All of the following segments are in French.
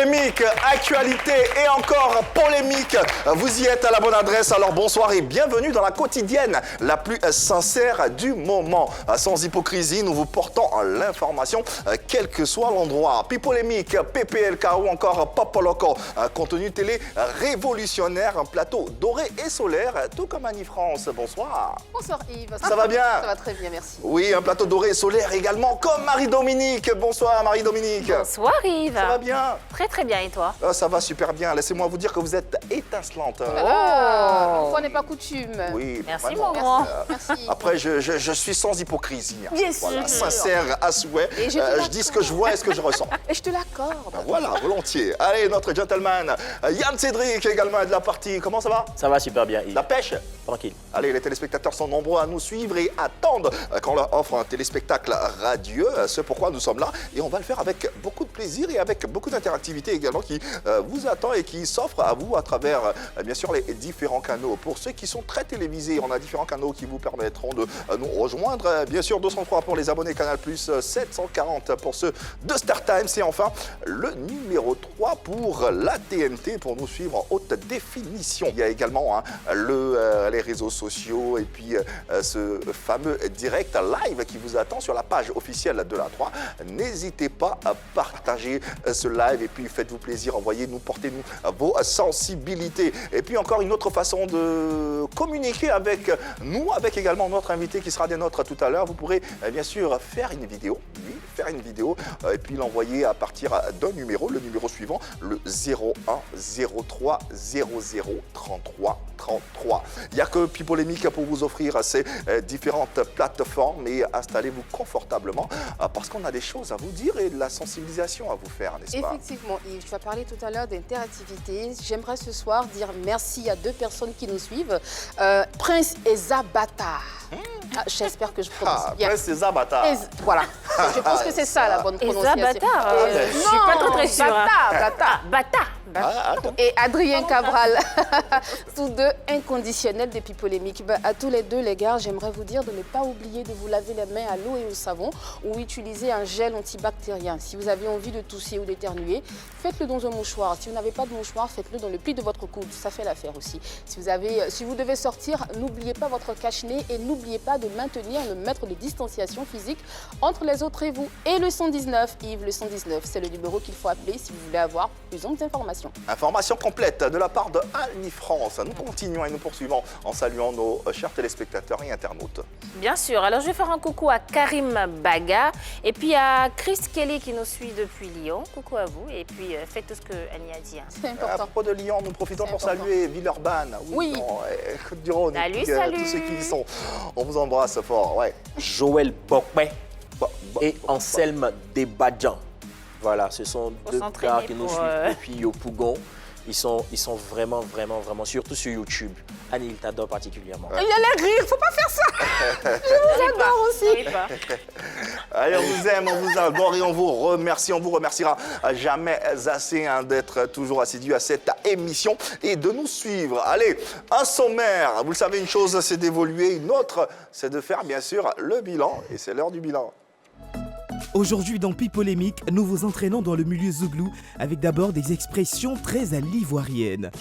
Polémique, actualité et encore polémique. Vous y êtes à la bonne adresse, alors bonsoir et bienvenue dans la quotidienne la plus sincère du moment. Sans hypocrisie, nous vous portons l'information, quel que soit l'endroit. Pipolémique, PPLK ou encore Popoloco, contenu télé révolutionnaire, un plateau doré et solaire, tout comme Annie France. Bonsoir. Bonsoir Yves. Ça va bien? Ça va très bien, merci. Oui, un plateau doré et solaire également, comme Marie-Dominique. Bonsoir Marie-Dominique. Bonsoir Yves. Ça va bien? Très très bien, et toi? Ça va super bien. Laissez-moi vous dire que vous êtes étincelante. Une fois n'est pas coutume. Oui, Merci vraiment. mon grand. Merci. Après, je suis sans hypocrisie. Bien sûr. Voilà, sincère à souhait. Et je te Je dis ce que je vois et ce que je ressens. Et je te l'accorde. Voilà, volontiers. Allez, notre gentleman, Yann Cédric également est de la partie. Comment ça va? Ça va super bien, Yves. La pêche? Tranquille. Allez, les téléspectateurs sont nombreux à nous suivre et attendent qu'on leur offre un téléspectacle radieux. C'est pourquoi nous sommes là et on va le faire avec beaucoup de plaisir et avec beaucoup d'interactivité également qui vous attend et qui s'offre à vous à travers, bien sûr, les différents canaux. Pour ceux qui sont très télévisés, on a différents canaux qui vous permettront de nous rejoindre. Bien sûr, 203 pour les abonnés Canal+, 740 pour ceux de Star Times et enfin le numéro 3 pour la TNT pour nous suivre en haute définition. Il y a également les réseaux sociaux et puis ce fameux direct live qui vous attend sur la page officielle de la 3. N'hésitez pas à partager ce live et puis faites-vous plaisir, envoyez-nous, portez-nous vos sensibilités. Et puis encore une autre façon de communiquer avec nous, avec également notre invité qui sera des nôtres tout à l'heure. Vous pourrez bien sûr faire une vidéo, et puis l'envoyer à partir d'un numéro, le numéro suivant, le 01 03 00 33 33. Il n'y a que Pipolémique pour vous offrir ces différentes plateformes et installez-vous confortablement parce qu'on a des choses à vous dire et de la sensibilisation à vous faire, n'est-ce pas? Effectivement, Yves, tu as parlé tout à l'heure d'interactivité. J'aimerais ce soir dire merci à deux personnes qui nous suivent. Prince et Zabata. J'espère que je prononce bien. Prince et Zabata. Voilà. Je pense que c'est ça la bonne prononciation. Zabata, je suis pas très sûre. Bata. Attends. Et Adrien Cabral, tous deux inconditionnels des Pipolémiques. À tous les deux, les gars, j'aimerais vous dire de ne pas oublier de vous laver les mains à l'eau et au savon ou utiliser un gel antibactérien. Si vous avez envie de tousser ou d'éternuer, faites-le dans un mouchoir. Si vous n'avez pas de mouchoir, faites-le dans le pli de votre coude. Ça fait l'affaire aussi. Si vous devez sortir, n'oubliez pas votre cache-nez et n'oubliez pas de maintenir le mètre de distanciation physique entre les autres et vous. Et le 119, Yves, le 119, c'est le numéro qu'il faut appeler si vous voulez avoir plus d'informations. Information complète de la part de Annie France. Nous continuons et nous poursuivons en saluant nos chers téléspectateurs et internautes. Bien sûr, alors je vais faire un coucou à Karim Baga et puis à Chris Kelly qui nous suit depuis Lyon. Coucou à vous et puis faites tout ce que Annie a dit. C'est À important. propos de Lyon, nous profitons C'est pour important. saluer Villeurbanne, Oui. Côte-du-Rhône, Salut, et puis, salut. tous ceux qui y sont. On vous embrasse fort, ouais. Joël Bokpe et Anselme Debadjan. Voilà, ce sont deux s'entraîner gars qui nous pour, suivent depuis Yopougon. Ils sont vraiment, surtout sur YouTube. Annie, il t'adore particulièrement. Il y a l'air rire, faut pas faire ça. J'adore aussi. Allez, on vous aime, on vous adore et on vous remercie. On vous remerciera jamais assez d'être toujours assidus à cette émission et de nous suivre. Allez, un sommaire. Vous le savez, une chose, c'est d'évoluer. Une autre, c'est de faire, bien sûr, le bilan. Et c'est l'heure du bilan. Aujourd'hui dans Pipolémique, nous vous entraînons dans le milieu zouglou avec d'abord des expressions très à l'ivoirienne.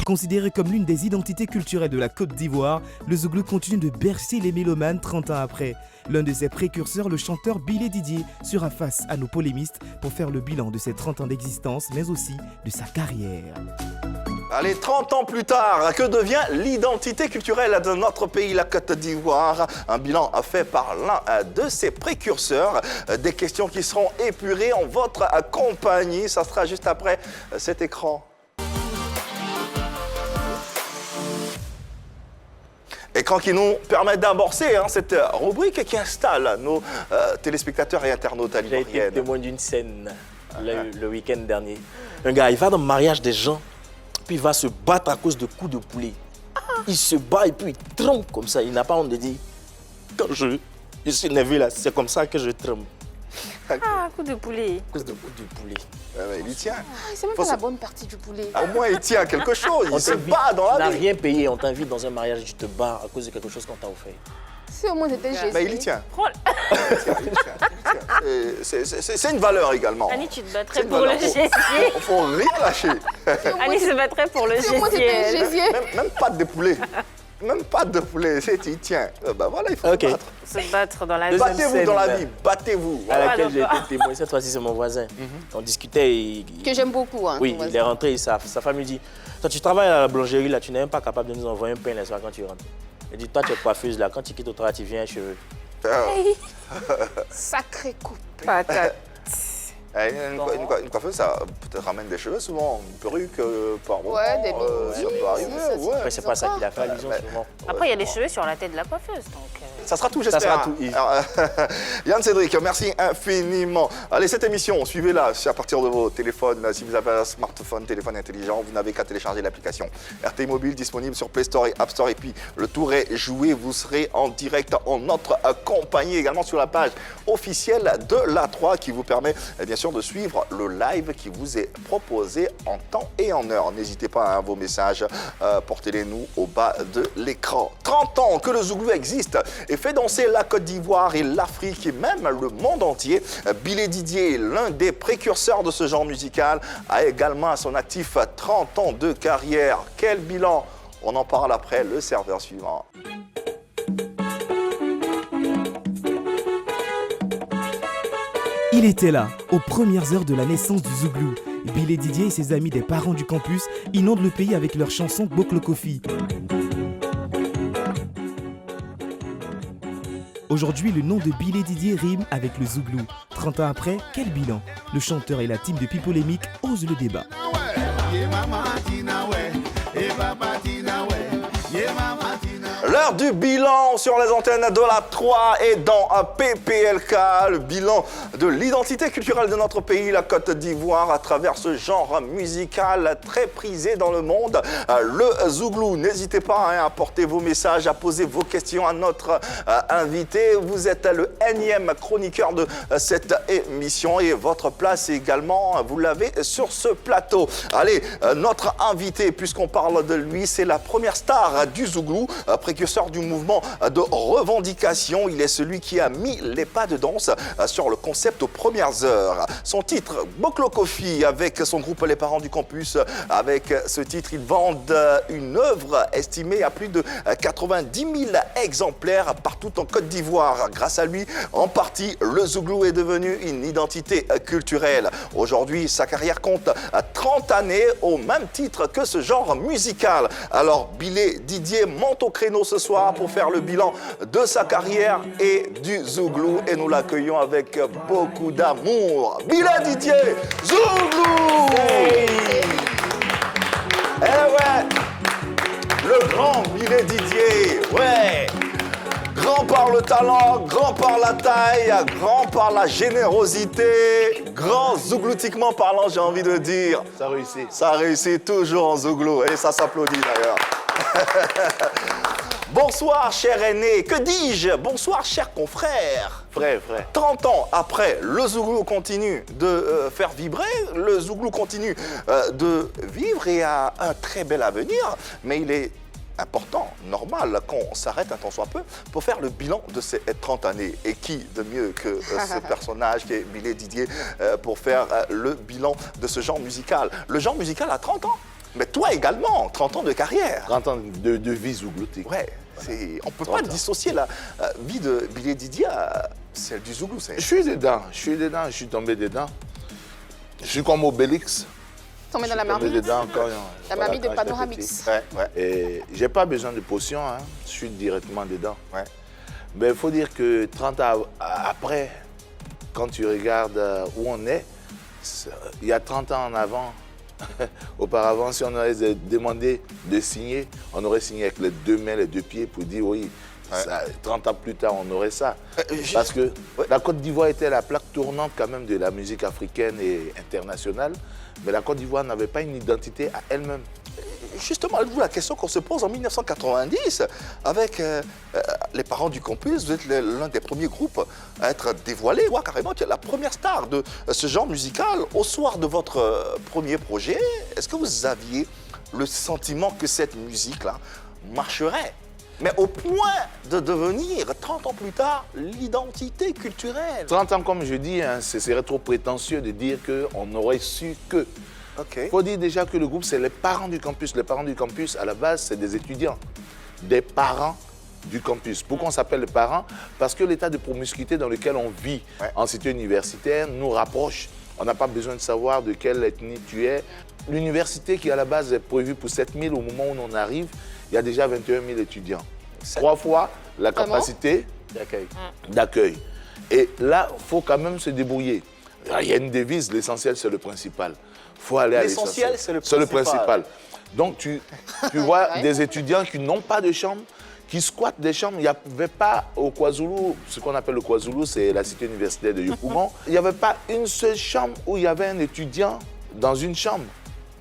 Considéré comme l'une des identités culturelles de la Côte d'Ivoire, le zouglou continue de bercer les mélomanes 30 ans après. L'un de ses précurseurs, le chanteur Billy Didier, sera face à nos polémistes pour faire le bilan de ses 30 ans d'existence, mais aussi de sa carrière. Allez, 30 ans plus tard, que devient l'identité culturelle de notre pays, la Côte d'Ivoire? Un bilan fait par l'un de ses précurseurs. Des questions qui seront épurées en votre compagnie. Ça sera juste après cet écran. Écran qui nous permet d'amorcer cette rubrique qui installe nos téléspectateurs et internautes à J'ai été l'ivoirienne. témoin d'une scène le week-end dernier. Un gars, il va dans le mariage des gens, puis il va se battre à cause de coups de poulet. Il se bat et puis il trempe comme ça. Il n'a pas honte de dire, quand je suis énervé là, c'est comme ça que je trempe. Ah, coup de poulet. À cause de coups de poulet. Il y tient. C'est même Faut pas se- la bonne partie du poulet. Au moins, il tient à quelque chose. On Il se t'invite, bat dans tu la n'as vie. rien payé, on t'invite dans un mariage, tu te bats à cause de quelque chose qu'on t'a offert. Si au moins c'était Jésus. Mais il y tient. Oh, C'est une valeur également. Annie, tu te C'est battrais une pour le valeur. gésier. Faut rien lâcher. Annie se battrait pour le Moi, c'était un gésier. gésier. Même pas de poulet. Même pas de poulet. Tiens, ben voilà, il faut Ok. se battre. Se battre dans la vie. Deuxième Battez-vous scène, dans la là. vie, battez-vous. À laquelle Ah, j'ai d'accord. été témoin, cette fois-ci c'est mon voisin. On discutait et... Que j'aime beaucoup. Hein, Oui, ton il est voisin. rentré, sa femme lui dit, toi tu travailles à la boulangerie là, tu n'es même pas capable de nous envoyer un pain le soir quand tu rentres. Il dit, toi tu es coiffeuse là, quand tu quittes au travail, tu viens cheveux. Sacré coup. Patate. Une coiffeuse, ça peut-être ramène des cheveux souvent, une perruque par moment. Ouais, des ça bigoudis, peut arriver, ça, ouais. Après, c'est pas ça qu'il a fait allusion sûrement. Après, il y a des cheveux sur la tête de la coiffeuse. Donc, Ça sera tout, Ça j'espère. sera tout, Yves. Alors, Yann Cédric, merci infiniment. Allez, cette émission, suivez-la à partir de vos téléphones. Si vous avez un smartphone, téléphone intelligent, vous n'avez qu'à télécharger l'application RTI Mobile disponible sur Play Store et App Store. Et puis, le tour est joué. Vous serez en direct en notre compagnie, également sur la page officielle de l'A3 qui vous permet, bien sûr, de suivre le live qui vous est proposé en temps et en heure. N'hésitez pas à vos messages, portez-les-nous au bas de l'écran. 30 ans que le Zouglou existe et fait danser la Côte d'Ivoire et l'Afrique et même le monde entier. Billy Didier, l'un des précurseurs de ce genre musical, a également à son actif 30 ans de carrière. Quel bilan? On en parle après le serveur suivant. Il était là, aux premières heures de la naissance du Zouglou. Billy Didier et ses amis des parents du campus inondent le pays avec leur chanson Boklokofi. Aujourd'hui, le nom de Billy Didier rime avec le Zouglou. 30 ans après, quel bilan? Le chanteur et la team de Pipolémique osent le débat. L'heure du bilan sur les antennes de la 3 et dans un PPLK, le bilan de l'identité culturelle de notre pays, la Côte d'Ivoire, à travers ce genre musical très prisé dans le monde, le Zouglou. N'hésitez pas à apporter vos messages, à poser vos questions à notre invité. Vous êtes le énième chroniqueur de cette émission et votre place également, vous l'avez sur ce plateau. Allez, notre invité, puisqu'on parle de lui, c'est la première star du Zouglou, précurseur du mouvement de revendication. Il est celui qui a mis les pas de danse sur le concept aux premières heures. Son titre, Boklokofi, avec son groupe Les Parents du Campus. Avec ce titre, ils vendent une œuvre estimée à plus de 90 000 exemplaires partout en Côte d'Ivoire. Grâce à lui, en partie, le Zouglou est devenu une identité culturelle. Aujourd'hui, sa carrière compte 30 années au même titre que ce genre musical. Alors, Billy Didier monte au créneau ce soir pour faire le bilan de sa carrière et du Zouglou. Et nous l'accueillons avec beaucoup d'amour. Billy Didier, Zouglou! Eh ouais, le grand Billy Didier, ouais. Grand par le talent, grand par la taille, grand par la générosité, grand zougloutiquement parlant, j'ai envie de dire. Ça réussit. Ça réussit toujours en Zouglou et ça s'applaudit d'ailleurs. Bonsoir, cher aîné. Que dis-je? Bonsoir, cher confrère. Frère. 30 ans après, le Zouglou continue de faire vibrer, le Zouglou continue de vivre et a un très bel avenir, mais il est important, normal, qu'on s'arrête un temps soit peu pour faire le bilan de ces 30 années. Et qui de mieux que ce personnage qui est Billy Didier pour faire le bilan de ce genre musical. Le genre musical a 30 ans, mais toi également, 30 ans de carrière. 30 ans de vie zougloutique. Ouais, on ne peut pas dissocier la vie de Billy Didier à celle du Zouglou. Je suis dedans, je suis tombé dedans. Je suis comme Obélix. Tombé dans la Tombé marmite. dedans encore. La voilà, marmite de quand j'étais Panoramix. Ouais, ouais. petit. Et j'ai pas besoin de potion, hein. Je suis directement dedans. Ouais. Mais il faut dire que 30 ans après, quand tu regardes où on est, il y a 30 ans en avant, auparavant, si on aurait demandé de signer, on aurait signé avec les deux mains, les deux pieds pour dire oui. Ouais. 30 ans plus tard, on aurait ça. juste- Parce que Ouais. la Côte d'Ivoire était la plaque tournante quand même de la musique africaine et internationale. Mais la Côte d'Ivoire n'avait pas une identité à elle-même. Justement, vous la question qu'on se pose en 1990 avec les parents du campus, vous êtes l'un des premiers groupes à être dévoilé, ouais, carrément, qui est la première star de ce genre musical. Au soir de votre premier projet, est-ce que vous aviez le sentiment que cette musique-là marcherait? mais au point de devenir, 30 ans plus tard, l'identité culturelle. 30 ans, comme je dis, hein, ce serait trop prétentieux de dire qu'on aurait su que. Il OK. faut dire déjà que le groupe, c'est les parents du campus. Les parents du campus, à la base, c'est des étudiants. Des parents du campus. Pourquoi on s'appelle les parents? Parce que l'état de promiscuité dans lequel on vit en cité universitaire nous rapproche. On n'a pas besoin de savoir de quelle ethnie tu es. L'université qui, à la base, est prévue pour 7 000, au moment où on arrive, il y a déjà 21 000 étudiants. 3 fois la capacité d'accueil. Et là, il faut quand même se débrouiller. Il y a une devise, l'essentiel, c'est le principal. Il faut aller à l'essentiel. L'essentiel, c'est le principal. Donc, tu vois des étudiants qui n'ont pas de chambre, qui squattent des chambres. Il n'y avait pas au KwaZulu, ce qu'on appelle le KwaZulu, c'est la cité universitaire de Yopougon. Il n'y avait pas une seule chambre où il y avait un étudiant dans une chambre.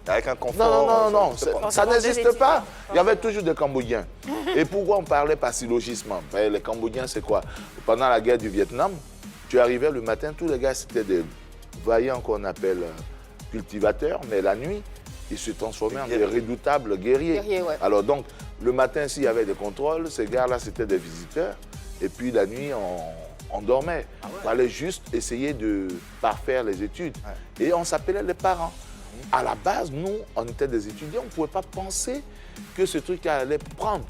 Avec un confort. Non, ça n'existe pas. Il y avait toujours des Cambodgiens. Et pourquoi on parlait pas syllogisme? Ben, les Cambodgiens, c'est quoi? Pendant la guerre du Vietnam, tu arrivais le matin, tous les gars, c'était des vaillants qu'on appelle cultivateurs, mais la nuit, ils se transformaient en des redoutables guerriers. Alors donc, le matin, s'il y avait des contrôles, ces gars-là, c'était des visiteurs. Et puis la nuit, on dormait. Il fallait juste essayer de parfaire les études. Et on s'appelait les parents. À la base, nous, on était des étudiants, on ne pouvait pas penser que ce truc allait prendre.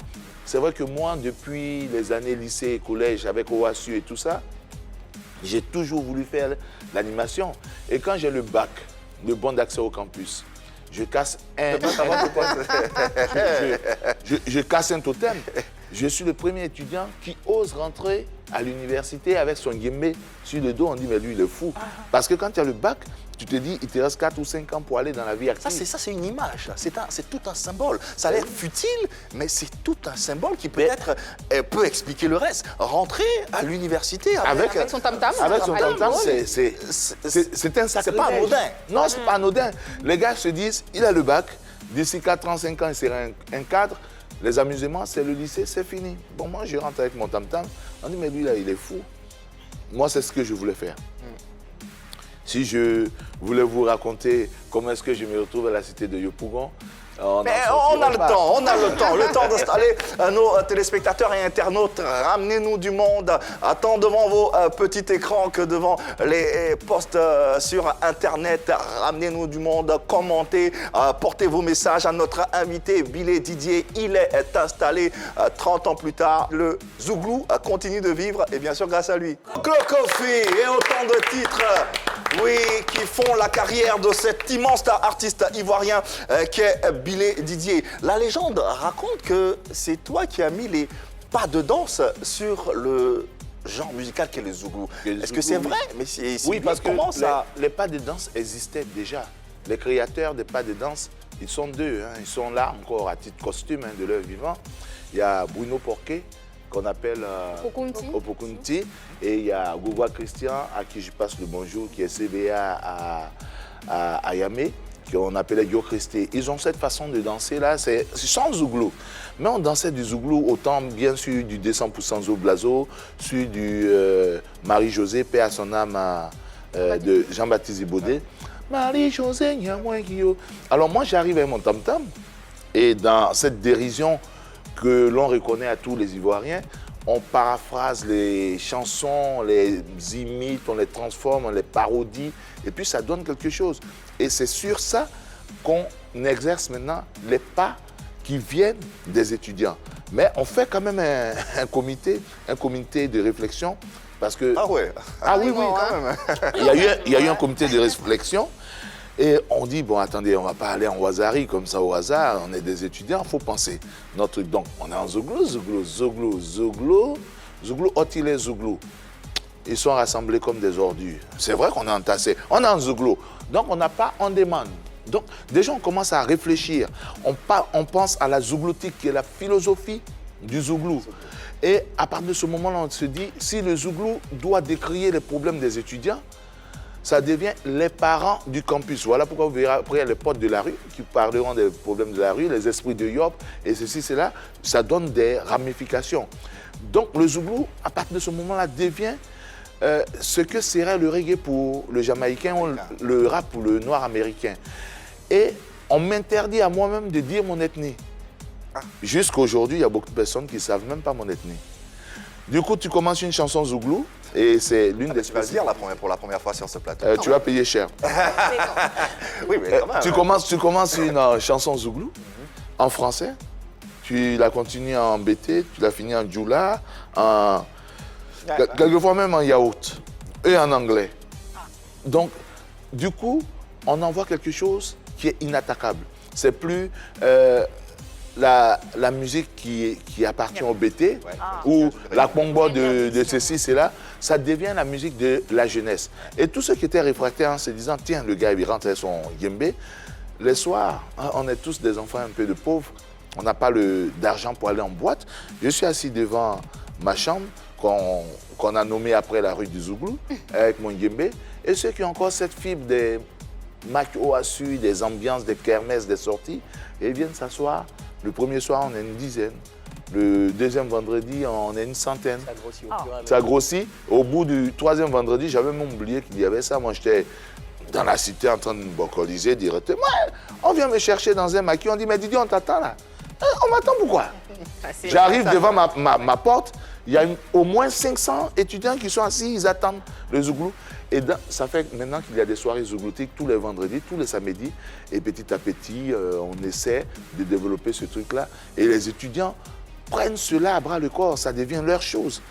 C'est vrai que moi, depuis les années lycée et collège, avec OASU et tout ça, j'ai toujours voulu faire l'animation. Et quand j'ai le bac, le bon d'accès au campus, je casse je casse un totem. Je suis le premier étudiant qui ose rentrer à l'université avec son guémé sur le dos. On dit, mais lui, il est fou. Parce que quand tu as le bac, tu te dis, il te reste 4 ou 5 ans pour aller dans la vie active. Ça, c'est une image. C'est tout un symbole. Ça a l'air futile, mais c'est tout un symbole qui peut-être peut expliquer le reste. Rentrer à l'université avec son tam-tam. Avec son tam-tam, c'est un sacrilège. C'est pas anodin. Non, c'est pas anodin. Les gars se disent, il a le bac, d'ici 4 ans, 5 ans, il sera un cadre. Les amusements, c'est le lycée, c'est fini. Bon, moi, je rentre avec mon tam-tam. On dit, mais lui, là, il est fou. Moi, c'est ce que je voulais faire. Si je voulais vous raconter comment est-ce que je me retrouve à la cité de Yopougon, on a le temps d'installer nos téléspectateurs et internautes. Ramenez-nous du monde, tant devant vos petits écrans que devant les posts sur Internet. Ramenez-nous du monde, commentez, portez vos messages à notre invité Bilé Didier. Il est installé 30 ans plus tard. Le Zouglou continue de vivre et bien sûr grâce à lui. Clocofi et autant de titres. Oui, qui font la carrière de cet immense artiste ivoirien qu'est Bilé Didier. La légende raconte que c'est toi qui as mis les pas de danse sur le genre musical qu'est le Zouglou. Est-ce que c'est vrai? Mais oui, parce que les pas de danse existaient déjà. Les créateurs des pas de danse, ils sont deux. Ils sont là encore à titre costume de leur vivant. Il y a Bruno Porquet, qu'on appelle Opokunti. Et il y a Gougoua Christian, à qui je passe le bonjour, qui est CBA à Yamé, qu'on appelait Yo Christé. Ils ont cette façon de danser là, c'est sans Zouglou. Mais on dansait du Zouglou autant bien sûr du 200% Zo Blazo, sur du Marie-Josée, paix à son âme de Jean-Baptiste Ibodé. Marie-Josée, Nyamouengio. Alors moi j'arrive avec mon tam-tam et dans cette dérision que l'on reconnaît à tous les Ivoiriens, on paraphrase les chansons, les imite, on les transforme, on les parodie, et puis ça donne quelque chose. Et c'est sur ça qu'on exerce maintenant les pas qui viennent des étudiants. Mais on fait quand même un comité de réflexion, parce que... Ah ouais. Ah oui, quand même. Il y a eu un comité de réflexion. Et on dit, bon, attendez, on ne va pas aller en Ouazari comme ça au hasard, on est des étudiants, il faut penser notre truc. Donc, on est en Zouglou, Otile Zouglou. Ils sont rassemblés comme des ordures. C'est vrai qu'on est entassés. On est en Zouglou. Donc, on n'a pas, on demande. Donc, déjà, on commence à réfléchir. On pense à la zougloutique, qui est la philosophie du Zouglou. Et à partir de ce moment-là, on se dit, si le Zouglou doit décrier les problèmes des étudiants, ça devient les parents du campus. Voilà pourquoi vous verrez après les potes de la rue qui parleront des problèmes de la rue, les esprits de Yop, et ceci, cela, ça donne des ramifications. Donc le Zouglou, à partir de ce moment-là, devient ce que serait le reggae pour le Jamaïcain ou le rap pour le noir américain. Et on m'interdit à moi-même de dire mon ethnie. Jusqu'à aujourd'hui, il y a beaucoup de personnes qui ne savent même pas mon ethnie. Du coup, tu commences une chanson zouglou et c'est l'une des Tu vas le dire pour la première fois sur ce plateau. Tu vas payer cher. Oui, mais quand même. Tu commences une chanson zouglou en français, tu la continues en bété, tu la finis en djoula, quelquefois même en yaourt et en anglais. Donc, du coup, on envoie quelque chose qui est inattaquable. C'est plus la musique qui appartient au BT ou la combo de ceci, cela. Ça devient la musique de la jeunesse. Et tous ceux qui étaient réfractaires en se disant, tiens, le gars, il rentre avec son yembé. Les soirs, on est tous des enfants un peu de pauvres. On n'a pas d'argent pour aller en boîte. Je suis assis devant ma chambre qu'on a nommée après la rue du Zouglou avec mon yembé. Et ceux qui ont encore cette fibre des matchs au assu, des ambiances, des kermesses, des sorties, ils viennent s'asseoir. Le premier soir, on est une dizaine. Le deuxième vendredi, on est une centaine. Ça grossit au fur et à mesure. Ça grossit. Au bout du troisième vendredi, j'avais même oublié qu'il y avait ça. Moi, j'étais dans la cité en train de me bocoliser directement. On vient me chercher dans un maquis. On dit, mais Didier, on t'attend là. On m'attend pourquoi? J'arrive devant ma porte. Il y a au moins 500 étudiants qui sont assis. Ils attendent le zouglou. Et ça fait maintenant qu'il y a des soirées zougloutiques tous les vendredis, tous les samedis. Et petit à petit, on essaie de développer ce truc-là. Et les étudiants prennent cela à bras le corps. Ça devient leur chose.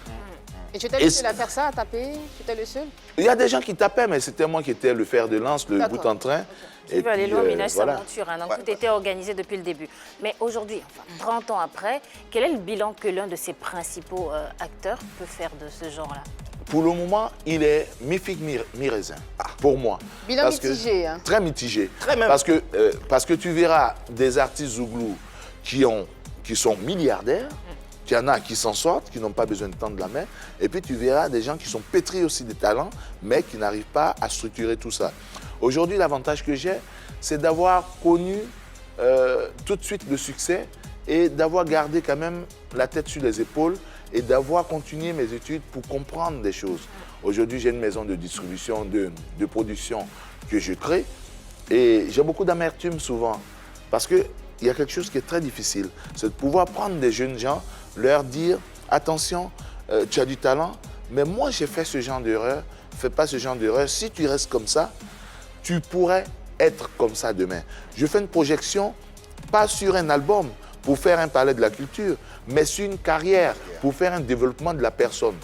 Et tu étais le seul à faire ça, à taper? Tu étais le seul? Il y a des gens qui tapaient, mais c'était moi qui étais le fer de lance, le bout en train. Tu veux aller loin, Minage, voilà. ça monture. Hein, donc tout était organisé depuis le début. Mais aujourd'hui, enfin, 30 ans après, quel est le bilan que l'un de ses principaux acteurs peut faire de ce genre-là? Pour le moment, il est mi-figue, mi-raisin, pour moi. Bilan mitigé. Hein. Très mitigé. Très même. Parce que tu verras des artistes zouglous qui sont milliardaires. Il y en a qui s'en sortent, qui n'ont pas besoin de tendre la main. Et puis tu verras des gens qui sont pétris aussi de talents, mais qui n'arrivent pas à structurer tout ça. Aujourd'hui, l'avantage que j'ai, c'est d'avoir connu tout de suite le succès et d'avoir gardé quand même la tête sur les épaules et d'avoir continué mes études pour comprendre des choses. Aujourd'hui, j'ai une maison de distribution, de production que je crée et j'ai beaucoup d'amertume souvent parce qu'il y a quelque chose qui est très difficile, c'est de pouvoir prendre des jeunes gens, leur dire « Attention, tu as du talent, mais moi j'ai fait ce genre d'erreur, fais pas ce genre d'erreur. Si tu restes comme ça, tu pourrais être comme ça demain. » Je fais une projection, pas sur un album pour faire un palais de la culture, mais sur une carrière pour faire un développement de la personne.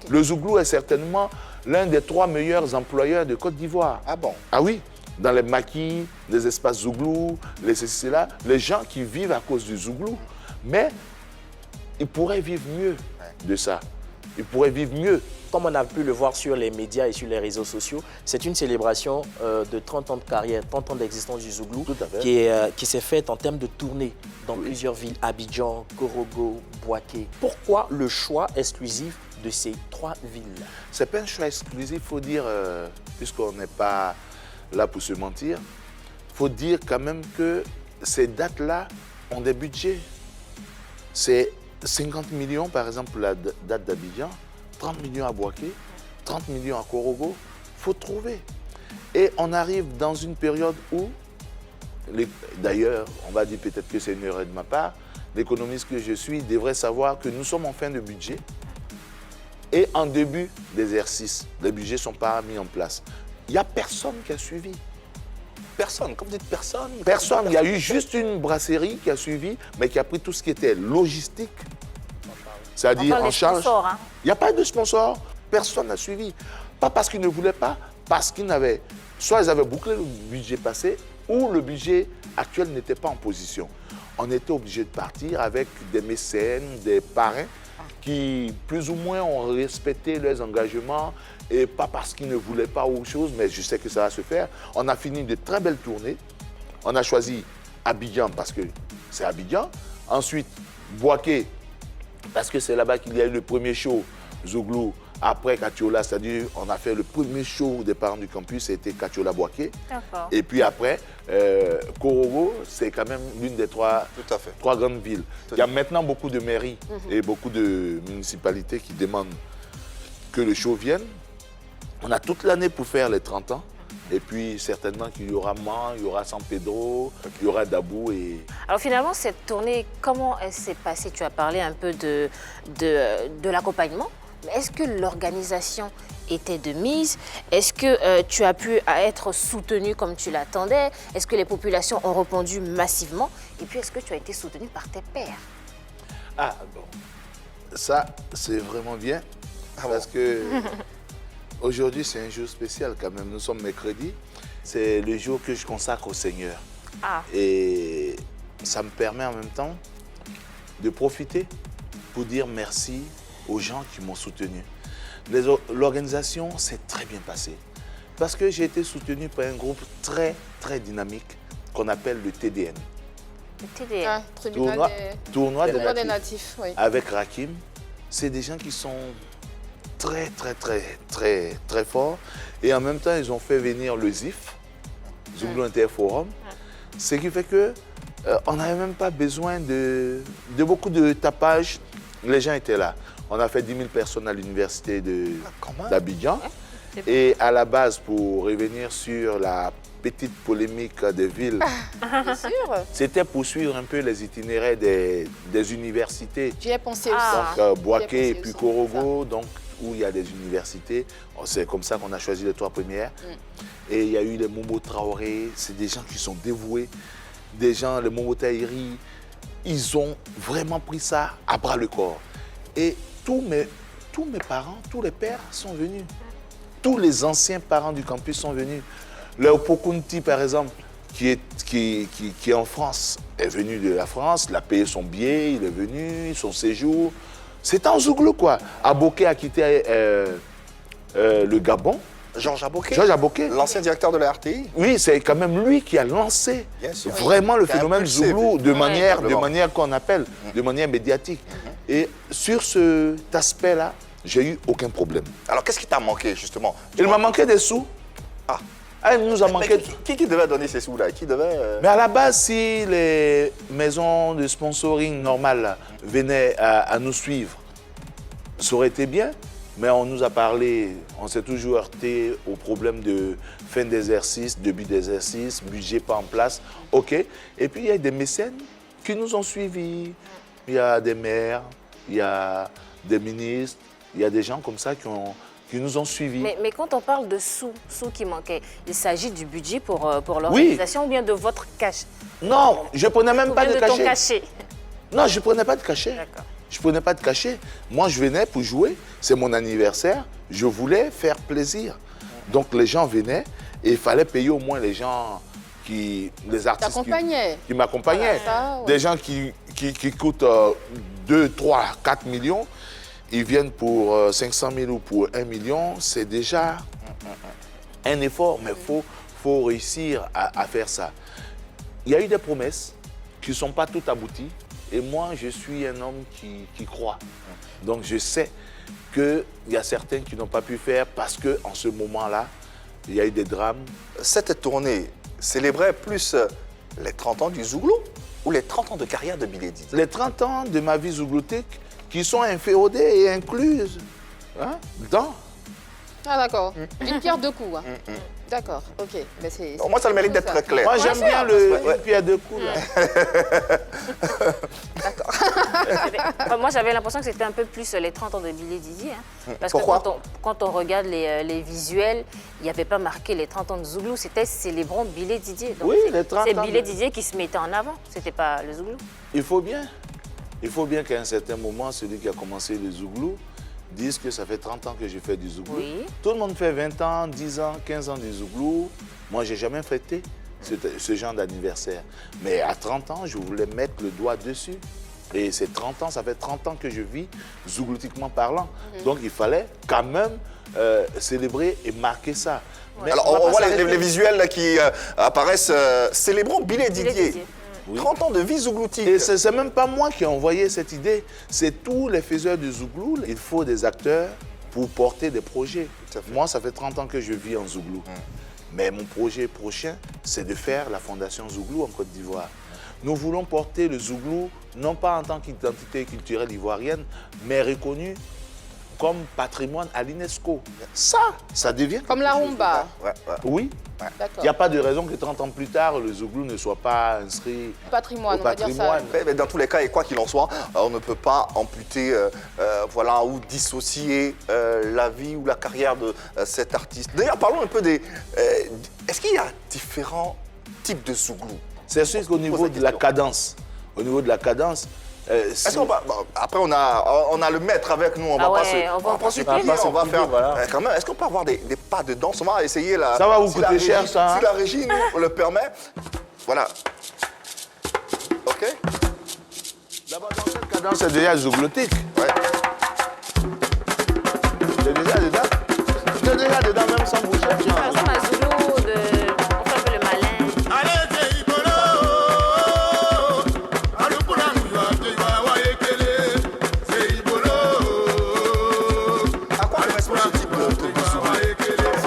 Le Zouglou est certainement l'un des 3 meilleurs employeurs de Côte d'Ivoire. Ah bon? Ah oui, dans les maquis, les espaces Zouglou, les gens qui vivent à cause du Zouglou. Mais ils pourraient vivre mieux de ça. Ils pourraient vivre mieux. Comme on a pu le voir sur les médias et sur les réseaux sociaux, c'est une célébration de 30 ans de carrière, 30 ans d'existence du Zouglou, Tout à fait. qui s'est faite en termes de tournée dans plusieurs villes, Abidjan, Korogo, Bouaké. Pourquoi le choix exclusif de ces 3 villes? C'est pas un choix exclusif, il faut dire, puisqu'on n'est pas là pour se mentir, il faut dire quand même que ces dates-là ont des budgets. C'est 50 millions, par exemple, pour la date d'Abidjan, 30 millions à Bouaké, 30 millions à Korogo. Il faut trouver. Et on arrive dans une période où, d'ailleurs, on va dire peut-être que c'est une erreur de ma part, l'économiste que je suis devrait savoir que nous sommes en fin de budget et en début d'exercice. Les budgets ne sont pas mis en place. Il n'y a personne qui a suivi. Personne, comme vous dites personne. Personne. Il y a eu juste une brasserie qui a suivi, mais qui a pris tout ce qui était logistique, c'est-à-dire en charge. Hein. Il n'y a pas de sponsor. Personne n'a suivi. Pas parce qu'ils ne voulaient pas, parce qu'ils n'avaient... Soit ils avaient bouclé le budget passé, ou le budget actuel n'était pas en position. On était obligé de partir avec des mécènes, des parrains, qui plus ou moins ont respecté leurs engagements, et pas parce qu'ils ne voulaient pas autre chose, mais je sais que ça va se faire. On a fini de très belles tournées. On a choisi Abidjan parce que c'est Abidjan. Ensuite, Bouaké, parce que c'est là-bas qu'il y a eu le premier show Zouglou après Katiola, c'est-à-dire on a fait le premier show des parents du campus, c'était Katiola Bouaké. D'accord. Et puis après, Korogo, c'est quand même l'une des 3 grandes villes. Il y a maintenant beaucoup de mairies et beaucoup de municipalités qui demandent que le show vienne. On a toute l'année pour faire les 30 ans. Et puis certainement qu'il y aura Man, il y aura San Pedro, il y aura Dabou. Alors finalement, cette tournée, comment elle s'est passée? Tu as parlé un peu de l'accompagnement. Mais est-ce que l'organisation était de mise? Est-ce que tu as pu être soutenu comme tu l'attendais? Est-ce que les populations ont répondu massivement? Et puis, est-ce que tu as été soutenu par tes pairs? Ah bon, ça c'est vraiment bien parce que aujourd'hui c'est un jour spécial quand même. Nous sommes mercredi, c'est le jour que je consacre au Seigneur. Et ça me permet en même temps de profiter pour dire merci aux gens qui m'ont soutenu. L'organisation s'est très bien passée parce que j'ai été soutenu par un groupe très dynamique qu'on appelle le TDN. Le TDN. Tournoi des natifs, oui. Avec Rakim. C'est des gens qui sont très forts. Et en même temps, ils ont fait venir le ZIF, Zouglou Interforum. Ce qui fait que on n'avait même pas besoin de beaucoup de tapage. Les gens étaient là. On a fait 10 000 personnes à l'université d'Abidjan. Et à la base, pour revenir sur la petite polémique des villes, c'était pour suivre un peu les itinéraires des universités. J'y ai pensé aussi. Donc, Boaké et puis Korogo, donc, où il y a des universités. C'est comme ça qu'on a choisi les 3 premières. Et il y a eu les Momo Traoré, c'est des gens qui sont dévoués. Des gens, les Momo Tahiri, ils ont vraiment pris ça à bras le corps. Et tous mes parents, tous les pères sont venus. Tous les anciens parents du campus sont venus. Le Pokunti, par exemple, qui est en France, est venu de la France, il a payé son billet, il est venu, son séjour. C'est en Zouglou, quoi. Aboké a quitté le Gabon. Georges Aboké. Georges Aboké. L'ancien directeur de la RTI. Oui, c'est quand même lui qui a lancé vraiment le phénomène Zouglou de manière qu'on appelle, de manière médiatique. Et sur cet aspect-là, j'ai eu aucun problème. Alors, qu'est-ce qui t'a manqué, justement? Il m'a manqué des sous. Il nous a manqué. Qui devait donner ces sous-là? Qui devait... Mais à la base, si les maisons de sponsoring normales là, venaient à nous suivre, ça aurait été bien. Mais on nous a parlé, on s'est toujours heurté au problème de fin d'exercice, début d'exercice, budget pas en place. OK. Et puis, il y a des mécènes qui nous ont suivis. Il y a des maires, il y a des ministres, il y a des gens comme ça qui nous ont suivis. Mais quand on parle de sous qui manquaient, il s'agit du budget pour l'organisation ou bien de votre cachet? Non, je ne prenais même pas de ton cachet. cachet. Non, je ne prenais pas de cachet. D'accord. Je ne prenais pas de cachet. Moi, je venais pour jouer. C'est mon anniversaire. Je voulais faire plaisir. Donc, les gens venaient et il fallait payer au moins les gens les artistes qui m'accompagnaient. Des gens qui coûtent 2, 3, 4 millions. Ils viennent pour 500 000 ou pour 1 million. C'est déjà un effort, mais il faut réussir à faire ça. Il y a eu des promesses qui ne sont pas toutes abouties. Et moi, je suis un homme qui croit. Donc, je sais qu'il y a certains qui n'ont pas pu faire parce qu'en ce moment-là, il y a eu des drames. Cette tournée célébrait plus les 30 ans du Zouglou ou les 30 ans de carrière de Billy Didier? Les 30 ans de ma vie zougloutique qui sont inféodées et incluses dans. Ah d'accord. Une pierre deux coups. D'accord, ok. Mais moi, ça le mérite d'être très clair. Moi, j'aime bien une pierre deux coups. D'accord. Moi, j'avais l'impression que c'était un peu plus les 30 ans de Billy Didier. Parce Pourquoi? que quand on regarde les visuels, il n'y avait pas marqué les 30 ans de Zouglou, c'était célébrons Billy Didier. Donc, oui, les 30 ans. C'est Billy Didier qui se mettait en avant, c'était pas le Zouglou. Il faut bien qu'à un certain moment, celui qui a commencé le Zouglou dise que ça fait 30 ans que je fais du Zouglou. Oui. Tout le monde fait 20 ans, 10 ans, 15 ans du Zouglou. Moi, je n'ai jamais fêté ce genre d'anniversaire. Mais à 30 ans, je voulais mettre le doigt dessus. Et c'est 30 ans, ça fait 30 ans que je vis, zougloutiquement parlant. Donc, il fallait quand même célébrer et marquer ça. Ouais. Alors, on voit les visuels là, qui apparaissent. Célébrons Billy Didier. Oui. 30 ans de vie zougloutique. Et ce n'est même pas moi qui ai envoyé cette idée. C'est tous les faiseurs de Zouglou. Il faut des acteurs pour porter des projets. Moi, ça fait 30 ans que je vis en Zouglou. Mais mon projet prochain, c'est de faire la Fondation Zouglou en Côte d'Ivoire. Nous voulons porter le Zouglou, non pas en tant qu'identité culturelle ivoirienne, mais reconnue comme patrimoine à l'UNESCO. Ça devient Comme la rumba. Oui. Il D'accord. n'y a pas de raison que 30 ans plus tard, le Zouglou ne soit pas inscrit Patrimoine, au on va dire ça. patrimoine. Mais dans tous les cas, et quoi qu'il en soit, on ne peut pas amputer voilà, ou dissocier la vie ou la carrière de cet artiste. D'ailleurs, parlons un peu des... Est-ce qu'il y a différents types de Zouglou? C'est sûr qu'au niveau de la cadence, Est-ce qu'on va- bon, après, on a le maître avec nous. On va pas se, on va en pas se profiter. plier, on va faire. Voilà. Quand même, est-ce qu'on peut avoir des pas de danse? On va essayer la. Ça va vous si la coûter régie- cher, ça, hein? Si la régie nous le permet. Voilà. OK? D'abord, dans cette cadence, c'est déjà zouglotique. Ouais. C'est déjà dedans. C'est déjà dedans, même sans bouger. Par exemple, à Zulu, on fait un peu le malin. À quoi correspond ce type de Zouglou?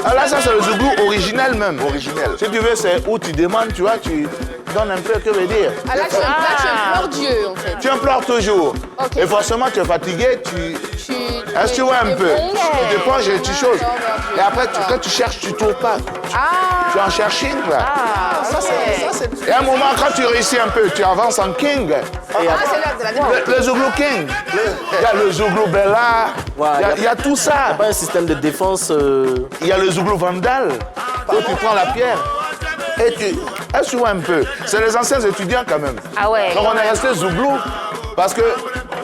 Ah là, ça, c'est le zouglou originel même. Originel. Si tu veux, c'est où tu demandes, tu vois, tu donnes un peu, que veut dire. Ah, là, tu implores Dieu, en fait. Tu implores toujours. Ok. Et forcément, tu es fatigué, est-ce que tu vois un peu? Tu te penches et tu choses. Et après, quand tu cherches, tu ne trouves pas. Tu en cherches une, là. Ça, c'est. Et à un moment, quand tu réussis un peu, tu avances en king. Ah, c'est là de la différence. Le zouglou king. Il y a le zouglou bella. Voilà, Il y a tout ça. Pas un système de défense. Il y a le zouglou vandal. Où tu prends la pierre. Et tu... Est-ce que tu vois un peu? C'est les anciens étudiants quand même. Ah ouais. Donc on est resté zouglou. Parce que...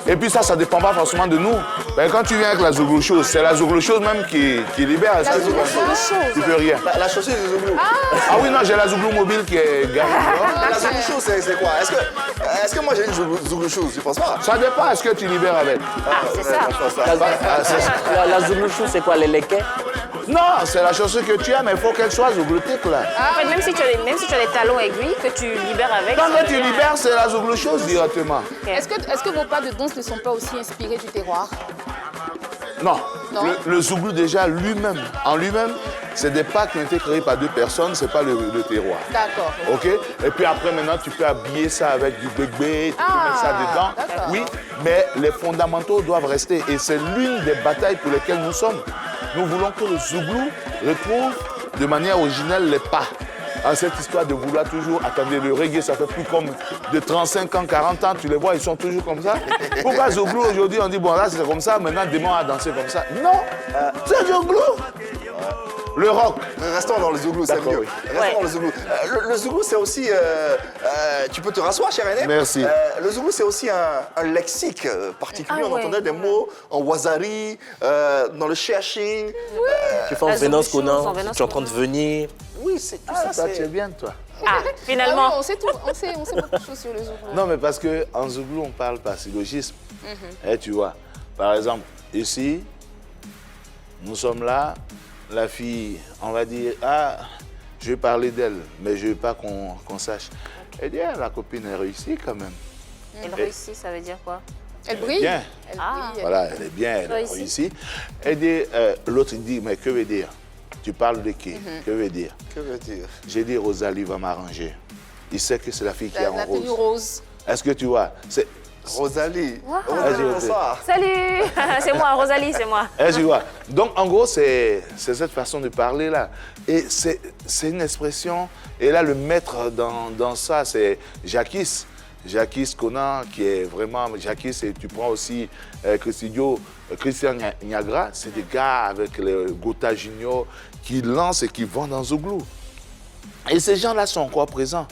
Et puis ça dépend pas forcément de nous. Mais quand tu viens avec la zouglou chose, c'est la zouglou chose même qui libère. La zouglou chose. Tu peux rien. La chaussure du Zouglou. Ah oui, non, j'ai la zouglou mobile qui est garée. La Zouglou chose, c'est quoi? Est-ce que moi j'ai une Zouglou chose? Je pense pas. Ça dépend, est-ce que tu libères avec? C'est ça. La Zulu Chou, c'est quoi, les lequets? Non, c'est la chaussure que tu as, mais il faut qu'elle soit zougloutique là. En fait, même si tu as des talons aiguilles que tu libères avec. Quand ça tu devient- libères, c'est la zouglou chose directement. Ok. Est-ce que vos pas de danse ne sont pas aussi inspirés du terroir? Non, Non. le zouglou déjà lui-même, en lui-même, c'est des pas qui ont été créés par deux personnes, c'est pas le terroir. D'accord. Ok? Et puis après, maintenant, tu peux habiller ça avec du bébé, tu peux Ah, mettre ça dedans. d'accord. Oui, mais les fondamentaux doivent rester. Et c'est l'une des batailles pour lesquelles nous sommes. Nous voulons que le zouglou retrouve de manière originelle les pas. À cette histoire de vouloir toujours, attendez, le reggae, ça fait plus comme de 35 ans, 40 ans, tu les vois, ils sont toujours comme ça. Pourquoi zouglou aujourd'hui, on dit, bon là c'est comme ça, maintenant demain on va danser comme ça. Non, c'est zouglou. Le rock. Restons dans le Zouglou, c'est D'accord, mieux. oui. Restons dans le Zouglou. Le Zouglou, c'est aussi... tu peux te rasseoir, cher aîné. Merci. Le Zouglou, c'est aussi un lexique particulier. Ah On ouais. entendait des mots en wazari, dans le cherching. Tu fais en La venance Zulu Chou, en Conan, venance tu es en train de venir. Oui, c'est tout Ah, ça. ça, tu es C'est... bien, toi. Ah, Ah oui, finalement. on sait tout, on sait beaucoup de choses sur le Zouglou. Non, mais parce qu'en zouglou, on parle par syllogisme. Eh, tu vois, par exemple, ici, nous sommes là, la fille, on va dire, ah, je vais parler d'elle, mais je ne veux pas qu'on sache. Elle dit, ah, la copine est réussie quand même. Elle réussit, ça veut dire quoi? Elle brille. Bien. Elle Ah. brille. Voilà, elle est bien, elle est Réussie. réussie. Elle dit, l'autre, il dit, mais que veut dire? Tu parles de qui? Que veut dire? Que veut dire? J'ai dit, Rosalie va m'arranger. Il sait que c'est la fille qui est La en tenue rose. rose. Est-ce que tu vois? C'est... Rosalie. Vas-y, Rosalie, vas-y. bonsoir. Salut. C'est moi, Rosalie, c'est moi. Eh, tu vois. Donc, en gros, c'est cette façon de parler là. Et c'est une expression. Et là, le maître dans ça, c'est Jacquis. Jacquis Conan, qui est vraiment. Jacquis, et tu prends aussi Christian Niagra, c'est des gars avec le Gotha Junior qui lancent et qui vont dans Zouglou. Et ces gens-là sont encore présents.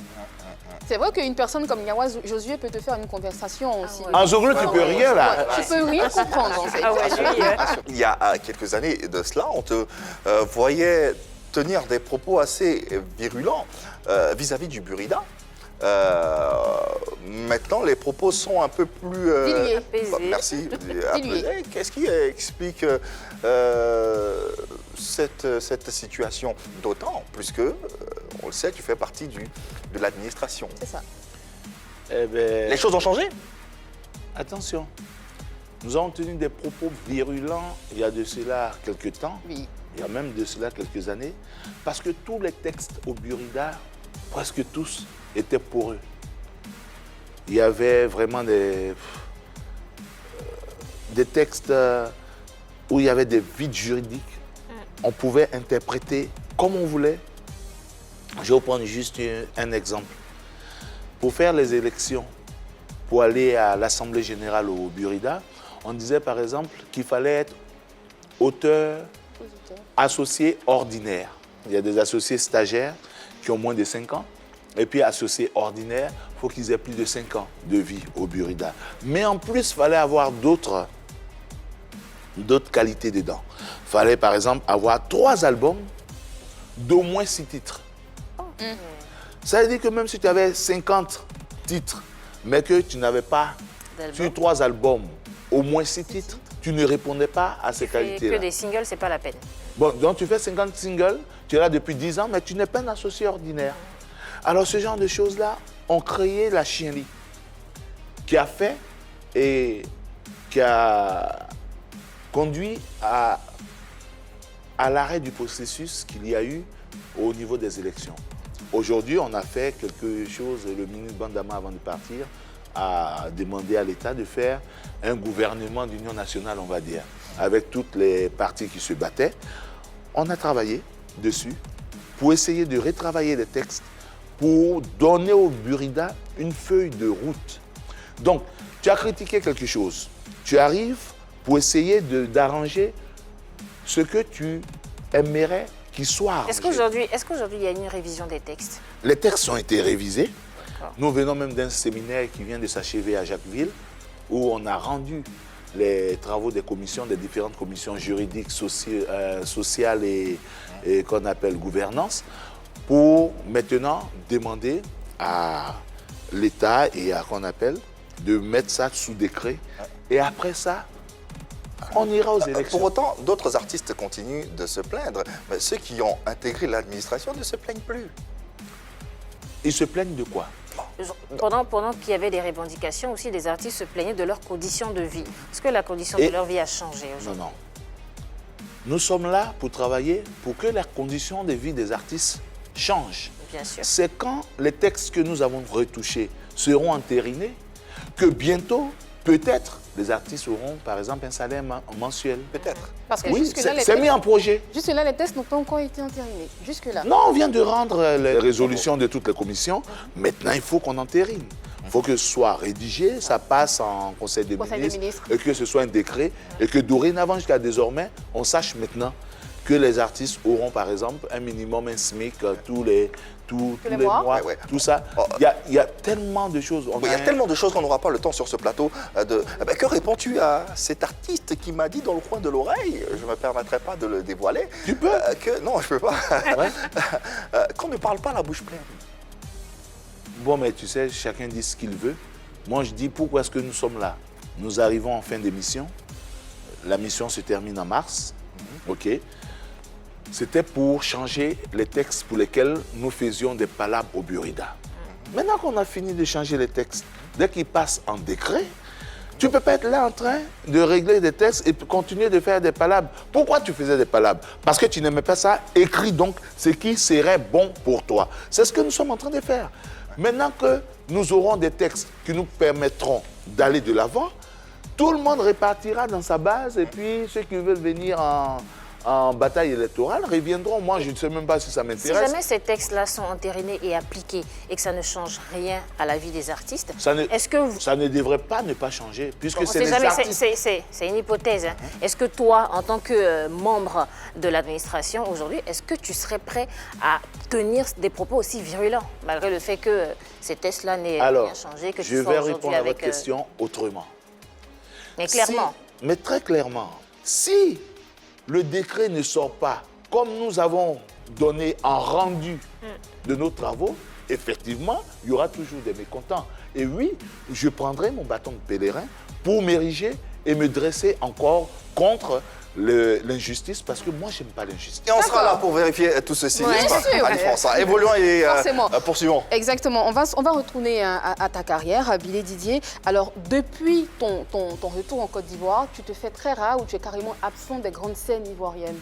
C'est vrai qu'une personne comme Nyawa Josué peut te faire une conversation aussi. En Zouglou, tu peux rien là. Tu peux rien comprendre en fait. Ah ouais, lui, Il y a quelques années de cela, on te voyait tenir des propos assez virulents vis-à-vis du Burida. Maintenant, les propos sont un peu plus... Villiers. Apaisé. Merci. Dis-lui. Apaisés. Qu'est-ce qui explique cette situation? D'autant plus que, on le sait, tu fais partie de l'administration. C'est ça. Eh ben, Les choses ont changé? attention, nous avons tenu des propos virulents il y a de cela quelques temps. Oui. Il y a même de cela quelques années, parce que tous les textes au Burida, presque tous, étaient pour eux. Il y avait vraiment des textes où il y avait des vides juridiques. On pouvait interpréter comme on voulait. Je vais vous prendre juste un exemple. Pour faire les élections, pour aller à l'Assemblée générale au Burida, on disait par exemple qu'il fallait être auteur associé ordinaire. Il y a des associés stagiaires qui ont moins de 5 ans. Et puis associés ordinaires, il faut qu'ils aient plus de 5 ans de vie au Burida. Mais en plus, il fallait avoir d'autres qualités dedans. Il fallait par exemple avoir 3 albums d'au moins 6 titres. Ça veut dire que même si tu avais 50 titres, mais que tu n'avais pas sur 3 albums au moins 6 titres, tu ne répondais pas à ces qualités-là. Que des singles, c'est pas la peine. Bon, donc tu fais 50 singles, tu es là depuis 10 ans, mais tu n'es pas un associé ordinaire. Alors ce genre de choses-là ont créé la chienlit qui a fait et qui a conduit à l'arrêt du processus qu'il y a eu au niveau des élections. Aujourd'hui, on a fait quelque chose, le ministre Bandama, avant de partir, a demandé à l'État de faire un gouvernement d'union nationale, on va dire, avec toutes les partis qui se battaient. On a travaillé dessus pour essayer de retravailler les textes, pour donner au Burida une feuille de route. Donc, tu as critiqué quelque chose. Tu arrives pour essayer d'arranger ce que tu aimerais qu'il soit arrangé. Est-ce qu'aujourd'hui, il y a une révision des textes? Les textes ont été révisés. Nous venons même d'un séminaire qui vient de s'achever à Jacquesville, où on a rendu les travaux des commissions, des différentes commissions juridiques, sociales et qu'on appelle gouvernance, pour maintenant demander à l'État et à qu'on appelle de mettre ça sous décret. Et après ça, on ira aux élections. Pour autant, d'autres artistes continuent de se plaindre. Mais ceux qui ont intégré l'administration ne se plaignent plus. Ils se plaignent de quoi? Pendant qu'il y avait des revendications aussi, des artistes se plaignaient de leurs conditions de vie. Est-ce que la condition de leur vie a changé aujourd'hui? Non. Nous sommes là pour travailler pour que la condition de vie des artistes change. Bien sûr. C'est quand les textes que nous avons retouchés seront entérinés que bientôt, peut-être, les artistes auront, par exemple, un salaire mensuel. Peut-être. Parce que Oui, jusque-là, les c'est mis en projet. jusque-là, les tests n'ont pas encore été entérinés. Jusque-là. Non, on vient de rendre les résolutions de toutes les commissions. Maintenant, il faut qu'on entérine. Il faut que ce soit rédigé, ça passe en Conseil des ministres, et que ce soit un décret, et que dorénavant jusqu'à désormais, on sache maintenant que les artistes auront, par exemple, un minimum, un SMIC tous les mois, Ouais. tout ça. Il y a tellement de choses. Il y a tellement de choses qu'on n'aura pas le temps sur ce plateau. Que réponds-tu à cet artiste qui m'a dit dans le coin de l'oreille, je ne me permettrai pas de le dévoiler, Tu peux non, je ne peux pas, Ouais. qu'on ne parle pas la bouche pleine. Bon, mais tu sais, chacun dit ce qu'il veut. Moi, je dis, pourquoi est-ce que nous sommes là? Nous arrivons en fin d'émission. La mission se termine en mars. OK. C'était pour changer les textes pour lesquels nous faisions des palabres au Burida. Maintenant qu'on a fini de changer les textes, dès qu'ils passent en décret, tu ne peux pas être là en train de régler des textes et continuer de faire des palabres. Pourquoi tu faisais des palabres? Parce que tu n'aimais pas ça. Écris donc ce qui serait bon pour toi. C'est ce que nous sommes en train de faire. Maintenant que nous aurons des textes qui nous permettront d'aller de l'avant, tout le monde répartira dans sa base et puis ceux qui veulent venir en bataille électorale reviendront. Moi, je ne sais même pas si ça Si m'intéresse. jamais ces textes-là sont entérinés et appliqués et que ça ne change rien à la vie des artistes, Ça ne, est-ce que vous... ça ne devrait pas ne pas changer, puisque On c'est sait les jamais, artistes. c'est une hypothèse. Hein. Est-ce que toi, en tant que membre de l'administration aujourd'hui, est-ce que tu serais prêt à tenir des propos aussi virulents, malgré le fait que ces tests-là n'aient Alors, rien changé, que je tu sois vais aujourd'hui répondre à avec... votre question autrement. Mais clairement. Mais très clairement, si le décret ne sort pas comme nous avons donné en rendu de nos travaux, effectivement, il y aura toujours des mécontents. Et oui, je prendrai mon bâton de pèlerin pour m'ériger et me dresser encore contre l'injustice, parce que moi, je n'aime pas l'injustice. Et on sera là pour vérifier tout ceci. Ouais, n'est-ce pas, bien sûr. Annie-François? Évoluons et Forcément. poursuivons. Exactement. On va retourner à ta carrière, Billy Didier. Alors, depuis ton retour en Côte d'Ivoire, tu te fais très rare ou tu es carrément absent des grandes scènes ivoiriennes.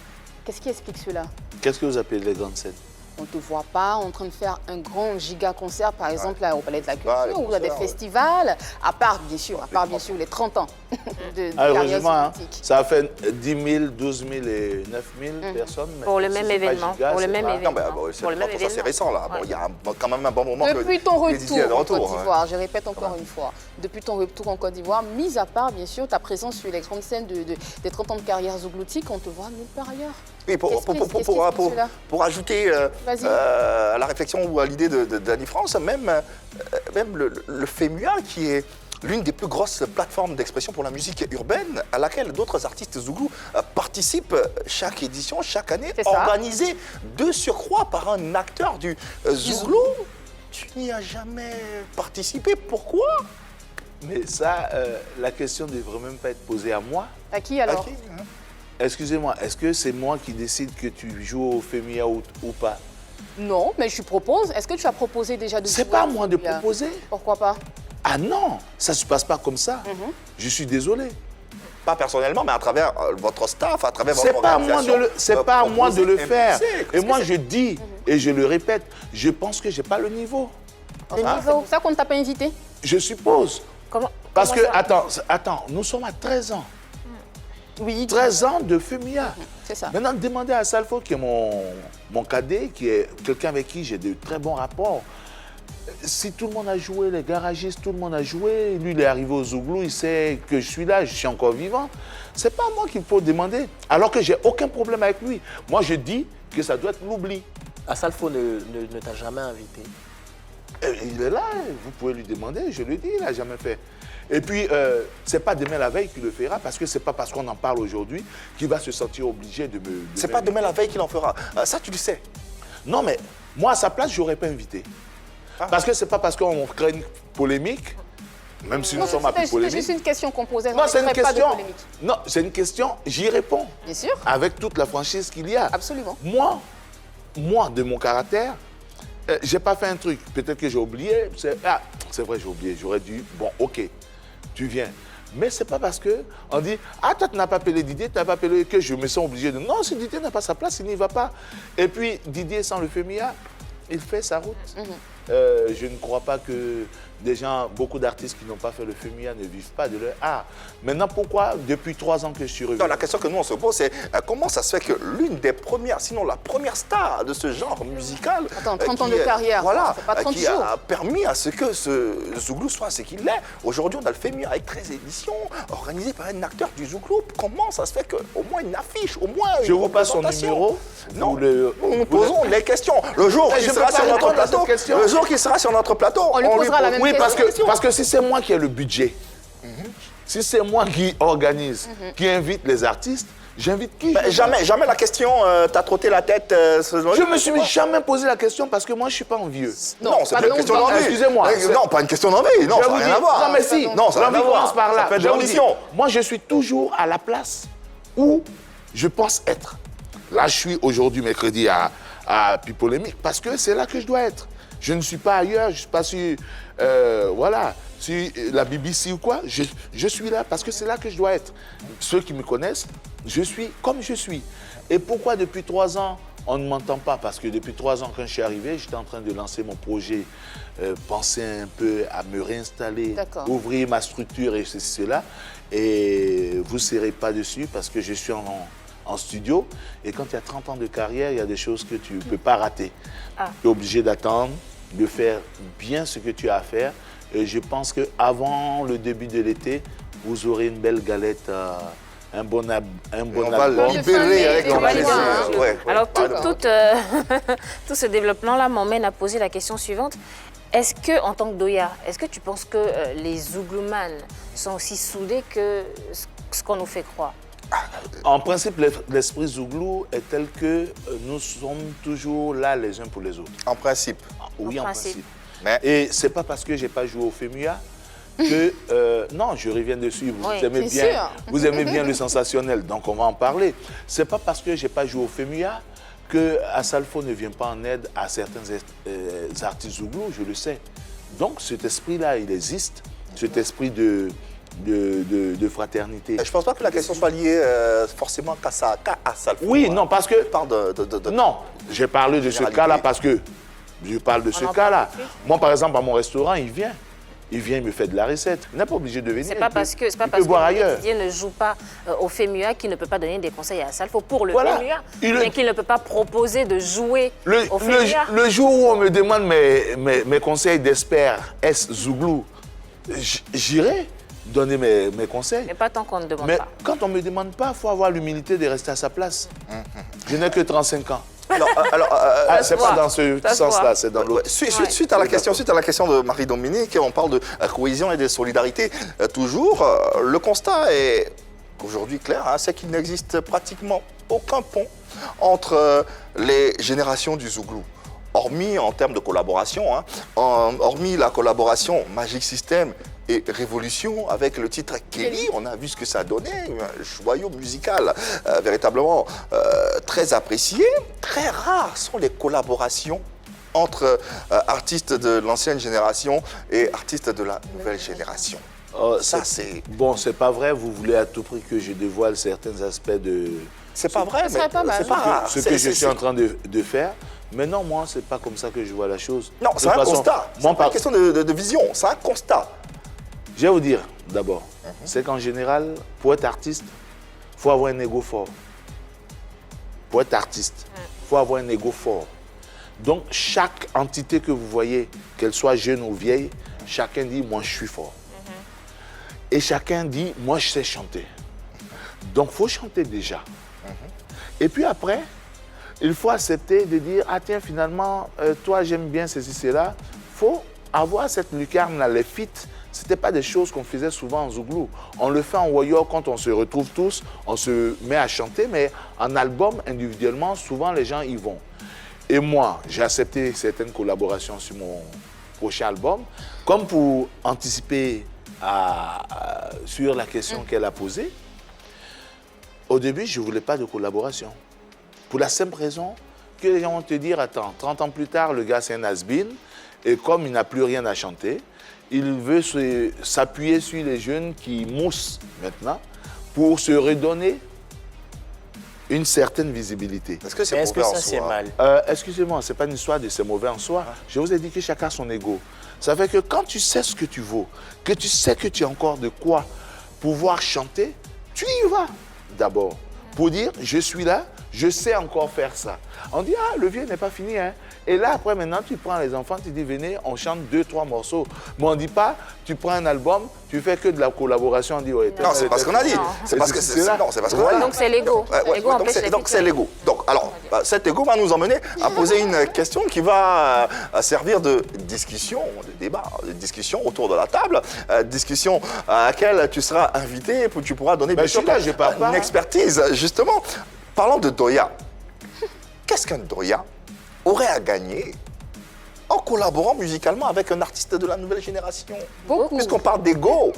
Qu'est-ce qui explique cela? Qu'est-ce que vous appelez les grandes scènes? On ne te voit pas en train de faire un grand giga concert, par exemple, au Palais de la Culture les ou à des concerts, festivals, à part, bien sûr, les 30 ans de carrière Heureusement, hein, politique. ça a fait 10 000, 12 000 et 9 000 personnes. mais Pour le si même c'est pas événement, giga, pour le c'est même pas- événement. Non, mais bon, Pour le même ça, c'est événement. récent, là. Bon, Ouais. il y a quand même un bon moment Depuis ton que Didier est de retour en Côte retour. d'Ivoire, je répète encore une fois, depuis ton retour en Côte d'Ivoire, mis à part, bien sûr, ta présence sur les grandes scènes des 30 ans de carrière zougloutique, on te voit nulle part ailleurs. Oui, Qu'est-ce qui explique cela? pour ajouter Vas-y. à la réflexion ou à l'idée d'Annie France, même le FEMUA, qui est l'une des plus grosses plateformes d'expression pour la musique urbaine, à laquelle d'autres artistes zougous participent chaque édition, chaque année, C'est ça. organisée de surcroît par un acteur du zouglou. Tu n'y as jamais participé, pourquoi? Mais ça, la question ne devrait même pas être posée à moi. À qui alors? Ok, hein. Excusez-moi, est-ce que c'est moi qui décide que tu joues au FEMIA ou pas? Non, mais je propose. Est-ce que tu as proposé déjà de C'est jouer pas à au moi de FEMIA? proposer. Pourquoi pas? Ah non, ça ne se passe pas comme ça. Je suis désolé. Pas personnellement, mais à travers votre staff, à travers C'est votre pas à moi organisation. pas à moi de le proposer, faire. imposer. Et moi, je dis, et je le répète, je pense que j'ai pas le niveau. C'est pour ça qu'on ne t'a pas invité? Je suppose. Comment, Parce que, comment ça attends, nous sommes à 13 ans. Oui. 13 ans de FEMIA. C'est ça. Maintenant, demandez à Salfo, qui est mon cadet, qui est quelqu'un avec qui j'ai de très bons rapports. Si tout le monde a joué, les garagistes, tout le monde a joué, lui, il est arrivé au Zouglou, il sait que je suis là, je suis encore vivant. C'est pas à moi qu'il faut demander, alors que j'ai aucun problème avec lui. Moi, je dis que ça doit être l'oubli. Asalfo ne t'a jamais invité. Il est là, vous pouvez lui demander, je le dis, il n'a jamais fait. Et puis, c'est pas demain la veille qu'il le fera, parce que c'est pas parce qu'on en parle aujourd'hui qu'il va se sentir obligé de me... C'est pas demain la veille qu'il en fera. Ça, tu le sais. Non, mais moi, à sa place, je n'aurais pas invité. Parce que c'est pas parce qu'on crée une polémique, même si nous sommes à plus C'était polémique. juste une question qu'on posait. Non, c'est une Pas de question. polémique. Non, c'est une question, j'y réponds. Bien sûr. Avec toute la franchise qu'il y a. Absolument. Moi, de mon caractère, j'ai pas fait un truc. Peut-être que j'ai oublié. C'est vrai, j'ai oublié. J'aurais dit, bon, ok, tu viens. Mais c'est pas parce que on dit, ah, toi, tu n'as pas appelé Didier, tu n'as pas appelé que je me sens obligé de. Non, si Didier n'a pas sa place, il n'y va pas. Et puis, Didier, sans le FEMIA, il fait sa route. Je ne crois pas que des gens, beaucoup d'artistes qui n'ont pas fait le FEMIA ne vivent pas de leur art. Maintenant, pourquoi, depuis 3 ans que je suis revenu? Non, la question que nous on se pose, c'est comment ça se fait que l'une des premières, sinon la première star de ce genre musical, Attends, 30 ans de carrière, voilà, c'est pas 30 qui jours. a permis à ce que ce Zouglou soit ce qu'il est. Aujourd'hui, on a le FEMIA avec 13 éditions, organisé par un acteur du Zouglou. Comment ça se fait qu'au moins une affiche, au moins une Je vous passe son représentation? numéro. Non, vous nous posons les questions. Le jour Mais qu'il je sera peux sur pas notre répondre à cette plateau, question. le jour qu'il sera sur notre plateau, On lui posera la même Oui, question. parce que si c'est moi qui ai le budget, si c'est moi qui organise, qui invite les artistes, j'invite qui? Ben, jamais la question t'a trotté la tête. Je me suis jamais posé la question parce que moi, je ne suis pas envieux. Non, c'est pas pas une question d'envie. Excusez-moi. Non, pas une question d'envie. Non, Je ça vous n'a rien dis- à voir. Non, mais si. Non, ça n'a rien à L'envie voir. commence par là. Ça fait de Je vous dis, l'ambition. moi, je suis toujours à la place où je pense être. Là, je suis aujourd'hui, mercredi, à Pipolémique, parce que c'est là que je dois être. Je ne suis pas ailleurs, je ne suis pas sur, voilà, sur la BBC ou quoi. Je suis là parce que c'est là que je dois être. Ceux qui me connaissent, je suis comme je suis. Et pourquoi depuis 3 ans, on ne m'entend pas? Parce que depuis 3 ans, quand je suis arrivé, j'étais en train de lancer mon projet, penser un peu à me réinstaller, D'accord. ouvrir ma structure et ceci, cela. Et vous ne serez pas dessus parce que je suis en studio. Et quand il y a 30 ans de carrière, il y a des choses que tu ne peux pas rater. Tu es obligé d'attendre, de faire bien ce que tu as à faire. Et je pense qu'avant le début de l'été, vous aurez une belle galette, un bon On album. va le libérer avec On on va va le laisser. libérer. Ouais, ouais. Alors, Pardon. tout ce développement-là m'emmène à poser la question suivante. Est-ce que, en tant que Doya, est-ce que tu penses que les Zouglouman sont aussi soudés que ce qu'on nous fait croire? En principe, l'esprit Zouglou est tel que nous sommes toujours là les uns pour les autres. En principe. Oui, En en principe. principe. Mais Et c'est pas parce que j'ai pas joué au FEMUA que non, je reviens dessus. Vous Oui, aimez c'est bien, sûr. vous aimez bien le sensationnel, donc on va en parler. C'est pas parce que j'ai pas joué au FEMUA que Asalfo ne vient pas en aide à certains artistes Zouglou, je le sais. Donc cet esprit-là, il existe, cet esprit de de fraternité. Je ne pense pas que la question soit liée forcément qu'à Salfo. Oui, non, parce que... Je parle de... Non, j'ai parlé de ce Généralité. cas-là parce que je parle de ce en cas-là. parle tout de suite. Moi, par exemple, à mon restaurant, il vient, il me fait de la recette. Il n'est pas obligé de venir. C'est pas parce que il peut boire ailleurs. Didier ne joue pas au FEMUA qu'il ne peut pas donner des conseils à Salfo pour le Voilà. FEMUA, Il le- bien qu'il ne peut pas proposer de jouer au FEMUA. Le jour où on me demande mes conseils d'expert Zouglou, j'irai donner mes conseils. Mais pas tant qu'on ne demande Mais pas. quand on ne me demande pas, il faut avoir l'humilité de rester à sa place. Je n'ai que 35 ans. Alors, C'est pas dans ce Ça se sens-là, voit. c'est dans l'autre. Suite à la question de Marie-Dominique, on parle de cohésion et de solidarité. Toujours, le constat est aujourd'hui clair, hein, c'est qu'il n'existe pratiquement aucun pont entre les générations du Zouglou. Hormis en termes de collaboration, hein, hormis la collaboration Magic System et Révolution avec le titre Kelly, on a vu ce que ça donnait, un joyau musical véritablement très apprécié. Très rares sont les collaborations entre artistes de l'ancienne génération et artistes de la nouvelle génération. Ça, c'est... Bon, c'est pas vrai, vous voulez à tout prix que je dévoile certains aspects de C'est pas vrai, Ce serait pas mal. c'est pas rare. ce que je suis en train de faire. Mais non, moi, c'est pas comme ça que je vois la chose. Non, De c'est un toute façon, constat. C'est moi, pas une question de vision, c'est un constat. Je vais vous dire d'abord, c'est qu'en général, pour être artiste, il faut avoir un ego fort. Pour être artiste, il faut avoir un ego fort. Donc, chaque entité que vous voyez, qu'elle soit jeune ou vieille, chacun dit, moi, je suis fort. Et chacun dit, moi, je sais chanter. Donc, il faut chanter déjà. Et puis après, il faut accepter de dire, ah tiens, finalement, toi, j'aime bien ceci, cela. Il faut avoir cette lucarne-là, les feats. Ce n'était pas des choses qu'on faisait souvent en Zouglou. On le fait en Warrior quand on se retrouve tous, on se met à chanter, mais en album, individuellement, souvent les gens y vont. Et moi, j'ai accepté certaines collaborations sur mon prochain album, comme pour anticiper sur la question qu'elle a posée. Au début, je ne voulais pas de collaboration. Pour la simple raison que les gens vont te dire, attends, 30 ans plus tard, le gars c'est un has-been, et comme il n'a plus rien à chanter, il veut s'appuyer sur les jeunes qui moussent maintenant pour se redonner une certaine visibilité. Est-ce que c'est Mais est-ce que mauvais en ça, c'est soi? mal? Excusez-moi, ce n'est pas une histoire de c'est mauvais en soi. Je vous ai dit que chacun a son ego. Ça fait que quand tu sais ce que tu vaux, que tu sais que tu as encore de quoi pouvoir chanter, tu y vas d'abord pour dire je suis là, je sais encore faire ça. On dit ah, le vieux n'est pas fini. Hein. Et là, après, maintenant, tu prends les enfants, tu dis venez, on chante 2-3 morceaux. Mais on ne dit pas, tu prends un album, tu fais que de la collaboration. On dit ouais, Non, c'est pas ce qu'on a dit. C'est parce que c'est non, c'est parce qu'on a dit. Donc c'est l'ego. L'ego empêche les Donc c'est feats. l'ego. Donc alors, cet ego va nous emmener à poser une question qui va servir de discussion, de débat, de discussion autour de la table, discussion à laquelle tu seras invité et tu pourras donner Ben, je suis là, je pars pas, une hein. expertise. Justement, parlant de Doya, qu'est-ce qu'un Doya aurait à gagner en collaborant musicalement avec un artiste de la nouvelle génération? Beaucoup. Puisqu'on parle d'ego,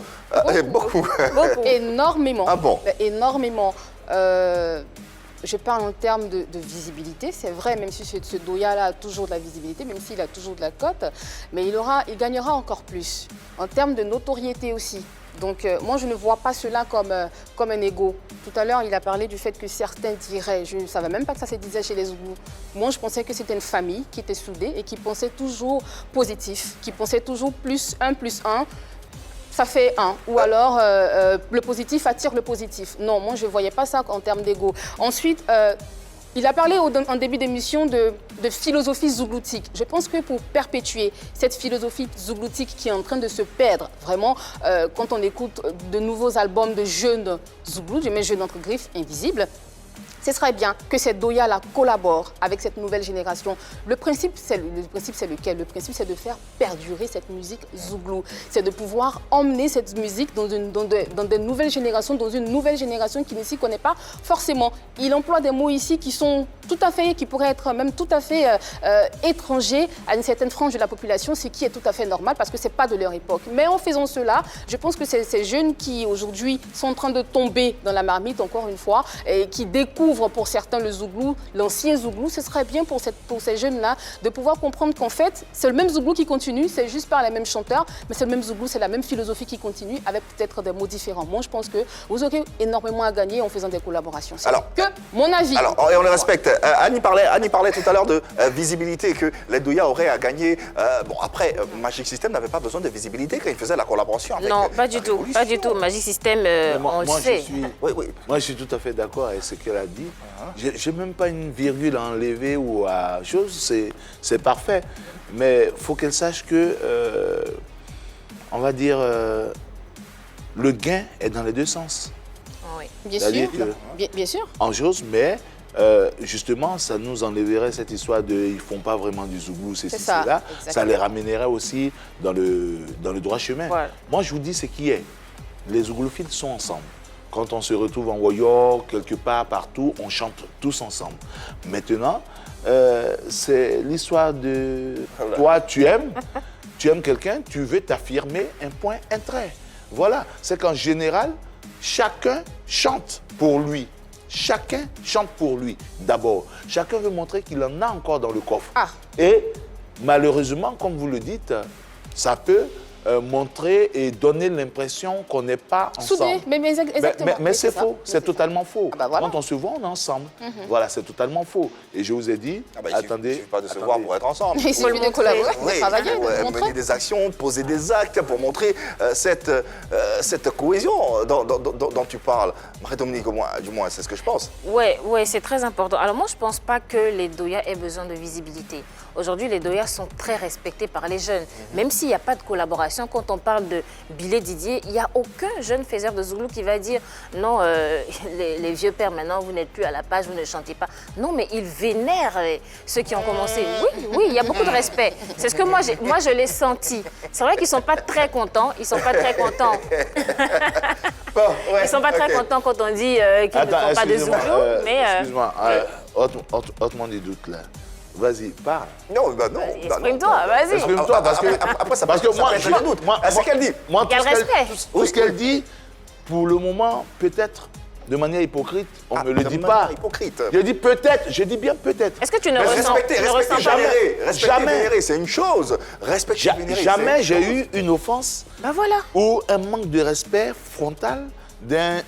beaucoup. Beaucoup. Énormément. Ah bon? Énormément. Je parle en termes de visibilité, c'est vrai, même si ce Doya-là a toujours de la visibilité, même s'il a toujours de la cote, mais il gagnera encore plus. En termes de notoriété aussi. Donc moi, je ne vois pas cela comme un ego. Tout à l'heure, il a parlé du fait que certains diraient, je ne savais même pas que ça se disait chez les Zouglous. Moi, je pensais que c'était une famille qui était soudée et qui pensait toujours positif, qui pensait toujours plus 1 + 1. Ça fait 1. Ou alors, le positif attire le positif. Non, moi, je ne voyais pas ça en termes d'ego. Ensuite, il a parlé en début d'émission de philosophie zougloutique. Je pense que pour perpétuer cette philosophie zougloutique qui est en train de se perdre, vraiment, quand on écoute de nouveaux albums de jeunes zouglous, je mets jeunes entre griffes, invisibles, ce serait bien que cette Doya-là collabore avec cette nouvelle génération. Le principe, c'est lequel? Le principe, c'est de faire perdurer cette musique zouglou. C'est de pouvoir emmener cette musique dans des nouvelles générations, dans une nouvelle génération qui ne s'y connaît pas forcément. Il emploie des mots ici qui sont tout à fait, qui pourrait être même tout à fait étranger à une certaine frange de la population, ce qui est tout à fait normal parce que ce n'est pas de leur époque. Mais en faisant cela, je pense que ces jeunes qui aujourd'hui sont en train de tomber dans la marmite, encore une fois, et qui découvrent pour certains le zouglou, l'ancien zouglou, ce serait bien pour ces jeunes-là de pouvoir comprendre qu'en fait, c'est le même zouglou qui continue, c'est juste par les mêmes chanteurs, mais c'est le même zouglou, c'est la même philosophie qui continue avec peut-être des mots différents. Moi, je pense que vous aurez énormément à gagner en faisant des collaborations. C'est que mon avis. Alors, et on le respecte. Annie parlait tout à l'heure de visibilité, que les Douya auraient à gagner. Bon, après, Magic System n'avait pas besoin de visibilité quand il faisait la collaboration avec... Non, pas du tout. Pas du tout. Magic System, on le sait. Moi, je suis tout à fait d'accord avec ce qu'elle a dit. J'ai même pas une virgule à enlever ou à chose, c'est parfait. Mais il faut qu'elle sache que, on va dire, le gain est dans les deux sens. Oui. Bien sûr. Bien sûr. En chose, mais justement, ça nous enlèverait cette histoire de ils ne font pas vraiment du zouglou, ceci, cela. Ça les ramènerait aussi dans le droit chemin. Voilà. Moi, je vous dis ce qui est. Les zouglouphiles sont ensemble. Quand on se retrouve en Woyo, quelque part, partout, on chante tous ensemble. Maintenant, c'est l'histoire de toi, tu aimes quelqu'un, tu veux t'affirmer un point, un trait. Voilà, c'est qu'en général, chacun chante pour lui. Chacun chante pour lui, d'abord. Chacun veut montrer qu'il en a encore dans le coffre. Et malheureusement, comme vous le dites, ça peut montrer et donner l'impression qu'on n'est pas ensemble. Exactement. Mais c'est faux, c'est totalement faux. Voilà. Quand on se voit, on est ensemble. Voilà, c'est totalement faux. Et je vous ai dit, attendez... Il ne suffit pas de se voir pour être ensemble. Il suffit de collaborer, de travailler, de montrer. Mener des actions, poser des actes pour montrer cette cohésion dont tu parles. Marie-Dominique, du moins, c'est ce que je pense. Oui, c'est très important. Alors moi, je ne pense pas que les Douya aient besoin de visibilité. Aujourd'hui, les Douya sont très respectés par les jeunes. Même s'il n'y a pas de collaboration, quand on parle de Bilé Didier, il n'y a aucun jeune faiseur de zouglou qui va dire non, les vieux pères, maintenant, vous n'êtes plus à la page, vous ne chantez pas. Non, mais ils vénèrent ceux qui ont commencé. Oui, il y a beaucoup de respect. C'est ce que moi, je l'ai senti. C'est vrai qu'ils ne sont pas très contents. Ils ne sont pas très contents. Ils ne sont pas très contents quand on dit qu'ils ne font pas de zouglou. Excuse-moi, hautement des doutes là. Vas-y, parle. Non. Exprime-toi, vas-y. Exprime-toi, parce que moi, c'est ce qu'elle dit. Moi, tout ce qu'elle dit, pour le moment, peut-être de manière hypocrite, on ne me le dit pas. Hypocrite. Je dis peut-être, je dis bien peut-être. Est-ce que tu ne ressens pas jamais, c'est une chose. Respecter, vénérer, jamais j'ai eu une offense ou un manque de respect frontal d'un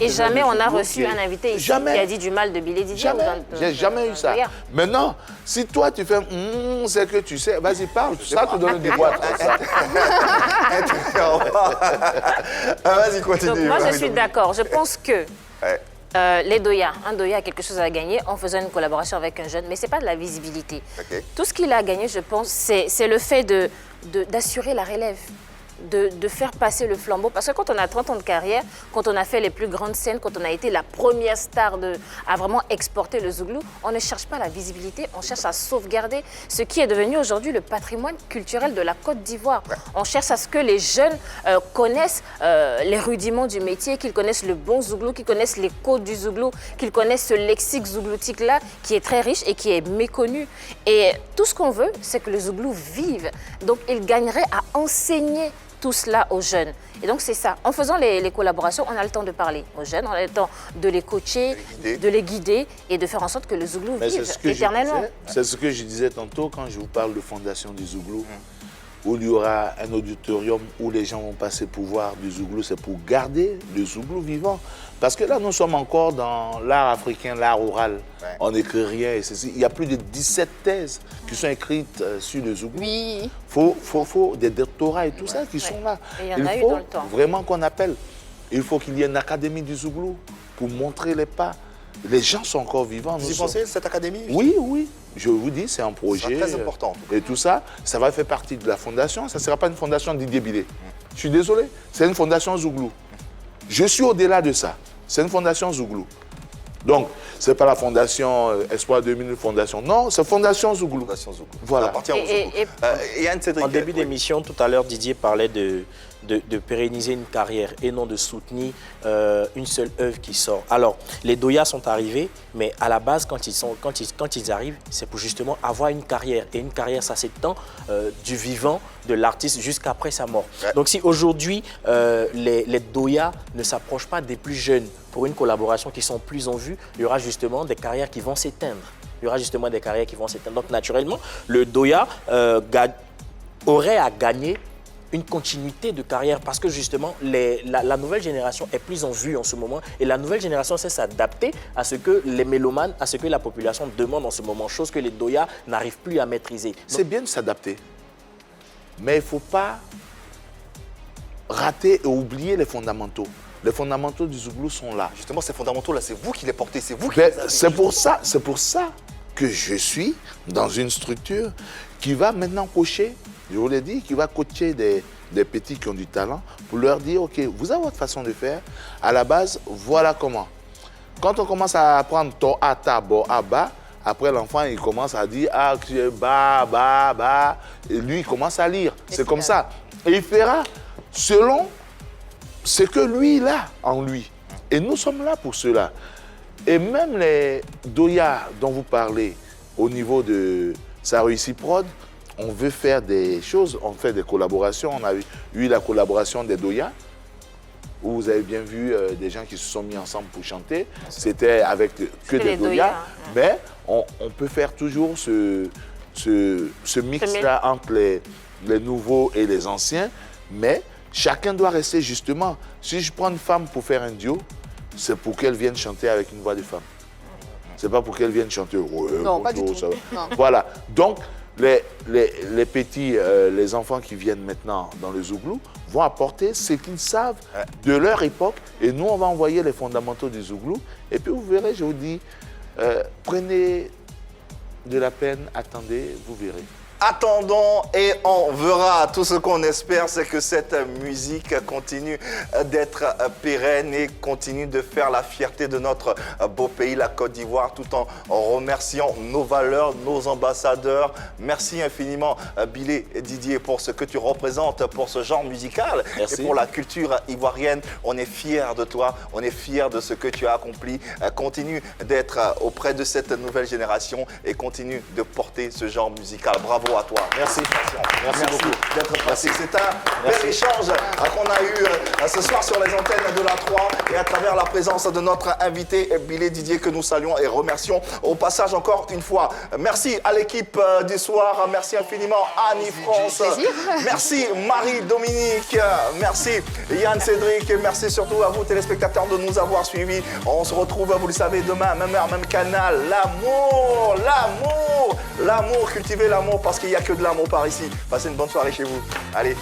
et jamais on a reçu un invité ici qui a dit du mal de Bilé Didier. J'ai jamais eu ça. Maintenant, si toi tu fais c'est que tu sais, vas-y parle, ça te donne du bois. Vas-y, continue. Donc moi je suis d'accord, je pense que les Douya, un Douya a quelque chose à gagner en faisant une collaboration avec un jeune, mais ce n'est pas de la visibilité. Tout ce qu'il a gagné, je pense, c'est le fait d'assurer la relève. De faire passer le flambeau. Parce que quand on a 30 ans de carrière, quand on a fait les plus grandes scènes, quand on a été la première star à vraiment exporter le zouglou, on ne cherche pas la visibilité, on cherche à sauvegarder ce qui est devenu aujourd'hui le patrimoine culturel de la Côte d'Ivoire. On cherche à ce que les jeunes connaissent les rudiments du métier, qu'ils connaissent le bon zouglou, qu'ils connaissent les codes du zouglou, qu'ils connaissent ce lexique zougloutique-là qui est très riche et qui est méconnu. Et tout ce qu'on veut, c'est que le zouglou vive. Donc, il gagnerait à enseigner tout cela aux jeunes. Et donc c'est ça. En faisant les collaborations, on a le temps de parler aux jeunes, on a le temps de les coacher, de les guider et de faire en sorte que le zouglou vive éternellement. C'est ce que je disais tantôt quand je vous parle de fondation du zouglou, où il y aura un auditorium où les gens vont passer pour voir du zouglou, c'est pour garder le zouglou vivant. Parce que là, nous sommes encore dans l'art africain, l'art oral. On n'écrit rien. Il y a plus de 17 thèses qui sont écrites sur le zouglou. Oui. Faut des doctorats et tout ça qui sont là. Et il y en a eu dans le temps. Vraiment qu'on appelle. Il faut qu'il y ait une académie du zouglou pour montrer les pas. Les gens sont encore vivants. Vous y pensez, cette académie? Oui. Je vous dis, c'est un projet. C'est très important. Et tout ça, ça va faire partie de la fondation. Ça ne sera pas une fondation Didier Bilé. Je suis désolé. C'est une fondation zouglou. Je suis au-delà de ça. C'est une fondation zouglou. Donc, ce n'est pas la fondation Espoir 2000, fondation. Non, c'est fondation zouglou. Fondation zouglou. Voilà. Ça appartient au zouglou. En début d'émission, tout à l'heure, Didier parlait de pérenniser une carrière et non de soutenir une seule œuvre qui sort. Alors, les doyas sont arrivés, mais à la base, quand ils arrivent, c'est pour justement avoir une carrière. Et une carrière, ça s'étend du vivant de l'artiste jusqu'après sa mort. Ouais. Donc, si aujourd'hui, les doyas ne s'approchent pas des plus jeunes pour une collaboration qui sont plus en vue, il y aura justement des carrières qui vont s'éteindre. Donc, naturellement, le doya aurait à gagner une continuité de carrière parce que justement, la nouvelle génération est plus en vue en ce moment et la nouvelle génération sait s'adapter à ce que les mélomanes, à ce que la population demande en ce moment, chose que les doyas n'arrivent plus à maîtriser. C'est bien de s'adapter, mais il ne faut pas rater et oublier les fondamentaux. Les fondamentaux du Zouglou sont là. Justement, ces fondamentaux-là, c'est vous qui les portez, c'est vous qui les avez. C'est pour ça que je suis dans une structure qui va maintenant coacher, je vous l'ai dit, qui va coacher des petits qui ont du talent pour leur dire, OK, vous avez votre façon de faire. À la base, voilà comment. Quand on commence à apprendre to, a, ta, bo, a, ba, après l'enfant, il commence à dire, ah, ba, ba, ba. Et lui, il commence à lire. C'est comme ça. Et il fera selon ce que lui, il a en lui. Et nous sommes là pour cela. Et même les doyas dont vous parlez au niveau de Ça réussit Prod, on veut faire des choses, on fait des collaborations. On a eu la collaboration des doyas, où vous avez bien vu des gens qui se sont mis ensemble pour chanter. C'était avec que des doyas, mais on peut faire toujours ce mix-là entre les nouveaux et les anciens, mais chacun doit rester justement. Si je prends une femme pour faire un duo, c'est pour qu'elle vienne chanter avec une voix de femme. C'est pas pour qu'elle vienne chanter. Non, pas du tout. Non. Voilà. Donc, les petits, les enfants qui viennent maintenant dans le Zouglou vont apporter ce qu'ils savent de leur époque. Et nous, on va envoyer les fondamentaux du Zouglou. Et puis, vous verrez, je vous dis, prenez de la peine, attendez, vous verrez. Attendons et on verra. Tout ce qu'on espère, c'est que cette musique continue d'être pérenne et continue de faire la fierté de notre beau pays, la Côte d'Ivoire, tout en remerciant nos valeurs, nos ambassadeurs. Merci infiniment, Bilé et Didier, pour ce que tu représentes pour ce genre musical. Merci. Et pour la culture ivoirienne. On est fiers de toi, on est fiers de ce que tu as accompli. Continue d'être auprès de cette nouvelle génération et continue de porter ce genre musical. Bravo à toi. Merci. Merci beaucoup d'être passé. C'est un bel échange qu'on a eu ce soir sur les antennes de la 3 et à travers la présence de notre invité Bilé Didier que nous saluons et remercions au passage encore une fois. Merci à l'équipe du soir. Merci infiniment Annie France. Merci Marie-Dominique. Merci Yann Cédric. Merci surtout à vous téléspectateurs de nous avoir suivis. On se retrouve, vous le savez, demain, même heure, même canal. L'amour, l'amour, l'amour, cultivez l'amour parce qu'il n'y a que de l'amour par ici. Passez une bonne soirée chez vous. Allez.